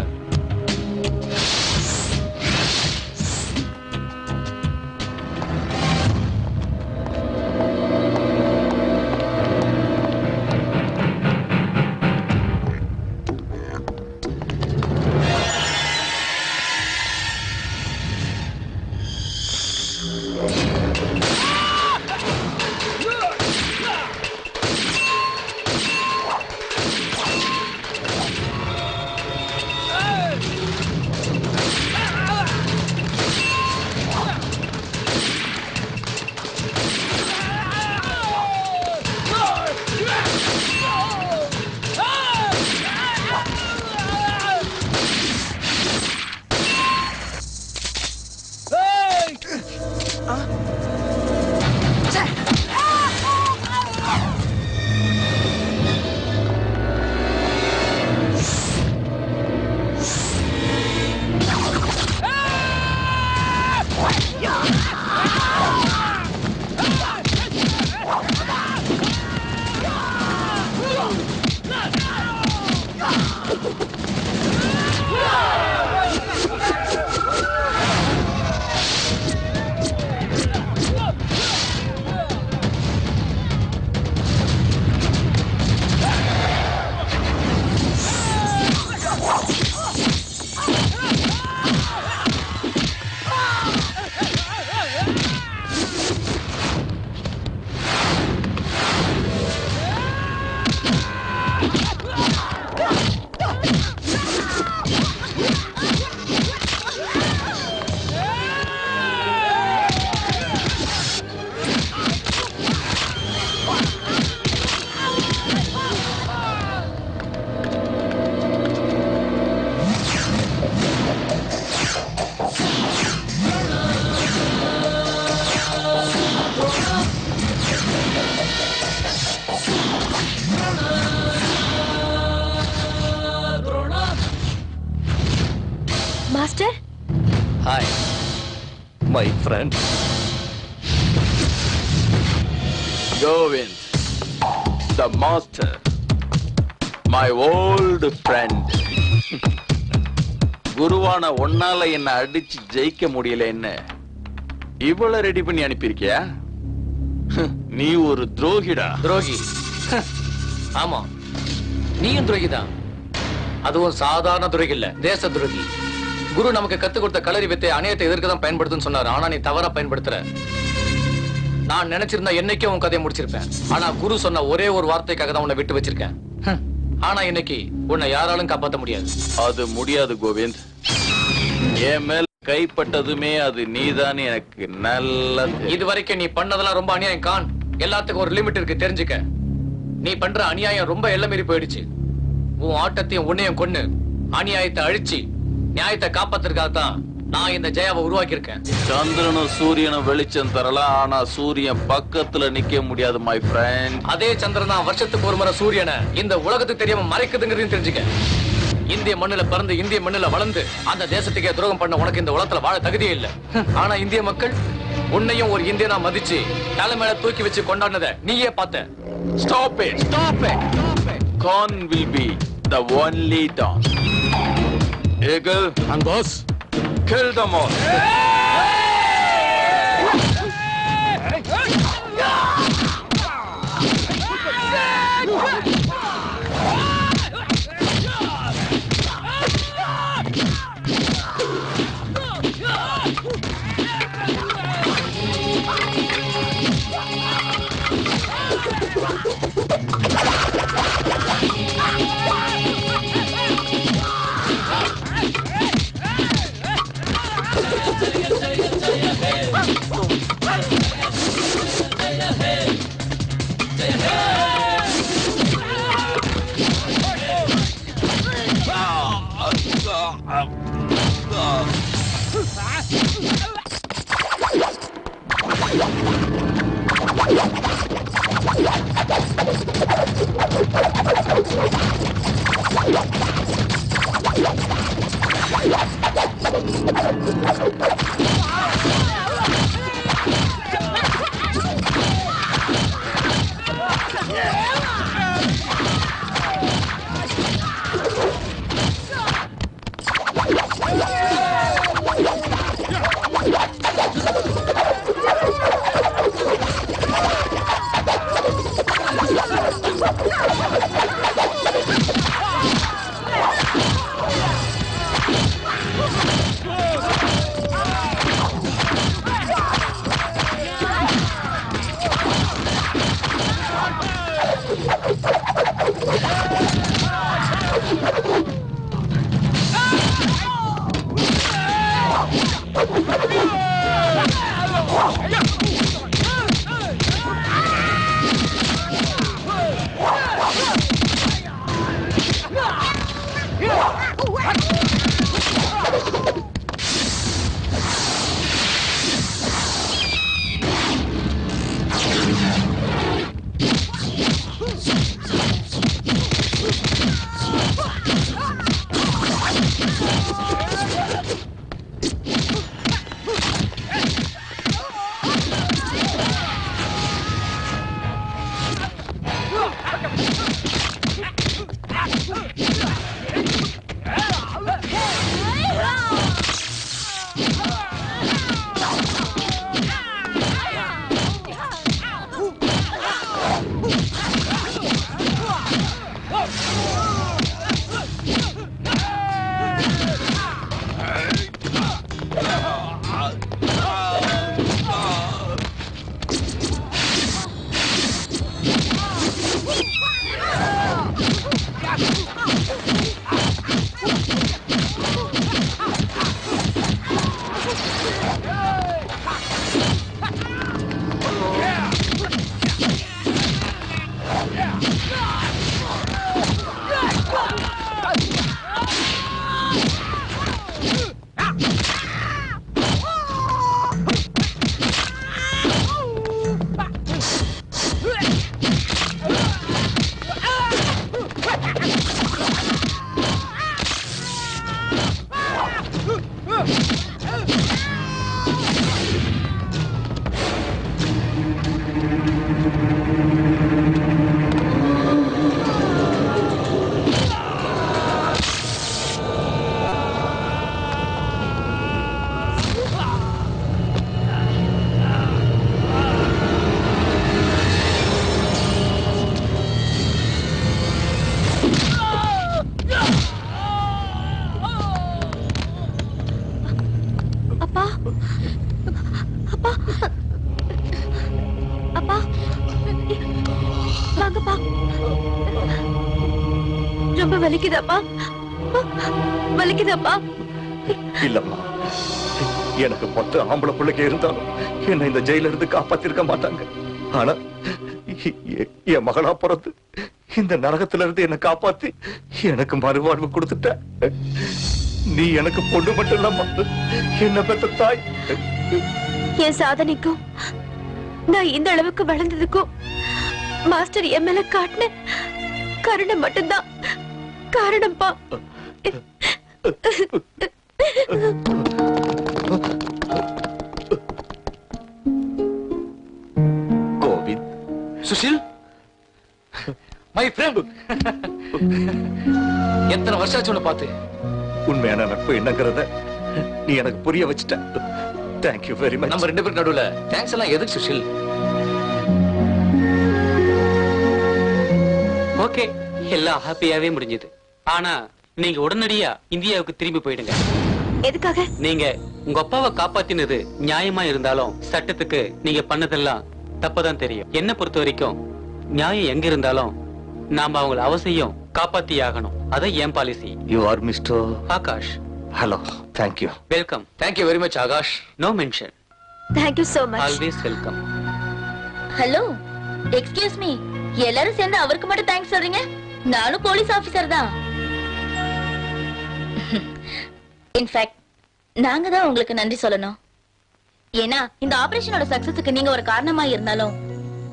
Kovind, the master, my old friend. குருவான ஒன்னால என்ன அடிச்சு ஜெயிக்க முடியல என்ன இவ்வளவு ரெடி பண்ணி அனுப்பியிருக்கியா? நீ ஒரு துரோகிடா. துரோகி? ஆமா, நீயும் துரோகி தான். அதுவும் சாதாரண துரோகி இல்ல, தேச துரோகி. குரு நமக்கு கத்து கொடுத்த களரி வித்தை அநியாயத்தை எதிர்க்க தான் பயன்படுத்துன்னு சொன்னாரு. ஆனா நீ தவறா பயன்படுத்துற. நான் நினைச்சிருந்தா என்னைக்கே உன் கதையை முடிச்சிருப்பேன். ஆனா குரு சொன்ன ஒரே ஒரு வார்த்தைக்காக தான் உன்னை விட்டு வச்சிருக்கேன். ஆனா இன்னைக்கு உன்னை யாராலும் காப்பாற்ற முடியாது. அது முடியாது கோவிந்த். என் மேல் கைப்பட்டதுமே அது நீதான். எனக்கு நல்ல இது வரைக்கும் நீ பண்ணதெல்லாம் ரொம்ப அநியாயம் கான். எல்லாத்துக்கும் ஒரு லிமிட் இருக்கு, தெரிஞ்சுக்க. நீ பண்ற அநியாயம் ரொம்ப எல்லை மீறி போயிடுச்சு. உன் ஆட்டத்தையும் உன்னையும் கொன்னு அநியாயத்தை அழிச்சு நியாயத்தை காப்பாத்துறதுக்காக தான் நான் இந்த ஜெயாவை உருவாக்கி இருக்கேன். சந்திரனும் சூரியனும் வெளிச்சம் தரலாம், ஆனா சூரியன் பக்கத்துல நிக்க முடியாது மை ஃப்ரெண்ட். அதே சந்திரன் தான் வருஷத்துக்கு ஒரு முறை சூரியனை இந்த உலகத்துக்கு தெரியாம மறைக்குதுங்கிறதையும் தெரிஞ்சுக்க. இந்திய மண்ணுல பிறந்து இந்திய மண்ணுல வளர்ந்து அந்த தேசத்துக்கே துரோகம் பண்ண உனக்கு இந்த உலகத்துல வாழ தகுதியே இல்ல. ஆனா இந்திய மக்கள் உன்னையும் ஒரு இந்தியனா மதிச்சு தலை மேல தூக்கி வச்சு கொண்டாடினத நீயே பார்த்த. Stop it! Stop it! Khan will be the only dawn. Eagle and boss, kill them all. வலிக்குதாப்பா? வலிக்குதாப்பா? இல்லம்மா, எனக்கு 10 ஆம்பளை பிள்ளைங்க இருந்தாலும் என்ன இந்த ஜெயில இருந்து காப்பாத்திருக்க மாட்டாங்க. ஆனா என் மகளா பிறந்து இந்த நரகத்துல இருந்து என்ன காப்பாத்தி எனக்கு மறுவாழ்வு கொடுத்துட்ட. நீ எனக்கு பொண்ணு மட்டும் இல்லம்மா, என்ன பெத்த தாய். என் சாதனைக்கும் நான் இந்த அளவுக்கு வளர்ந்ததுக்கும் மாஸ்டர் என் மேல காட்டின கருணை மட்டும்தான் காரணம்ப்பா. கோவிந்த். Sushil, my friend. எத்தனை வருஷம் ஆச்சு உன்னை பார்த்து. உண்மையான நட்பு என்னங்கிறத நீ எனக்கு புரிய வச்சுட்ட. Thank you very much. நம்ம 2 பேருக்கு நடுவுல தேங்க்ஸ் எல்லாம் எதுக்கு சுஷில்? ஓகே, எல்லாம் ஹாப்பியாவே முடிஞ்சது. ஆனா நீங்க உடனடியா இந்தியாவுக்கு திரும்பி போயிடுங்க. எதுக்காக? நீங்க உங்க அப்பாவை காப்பாத்தினது நியாயமா இருந்தாலும் சட்டத்துக்கு நீங்க பண்ணதெல்லாம் தப்பதான் தெரியும். என்ன பொறுத்த வரைக்கும் நியாயம் எங்க இருந்தாலும் நாம அவங்கள அவசியம் காப்பாத்தி ஆகணும். அதான் என் policy. You are mister Akash. Hello, thank you. Welcome. Thank you very much Akash. No mention. Thank you so much. Always welcome. Hello, excuse me. எல்லாரும் சேர்ந்து அவருக்கு மட்டும் தேங்க்ஸ் சொல்றீங்க? நானும் போலீஸ் ஆபீசர் தான். இன்ஃபேக்ட் நாங்க தான் உங்களுக்கு நன்றி சொல்லணும். ஏன்னா இந்த ஆபரேஷனோட சக்சஸுக்கு நீங்க ஒரு காரணமா இருந்தாலும்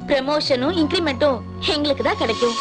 ப்ரமோஷனும் இன்கிரிமெண்ட்டும் எங்களுக்கு தான் கிடைக்கும்.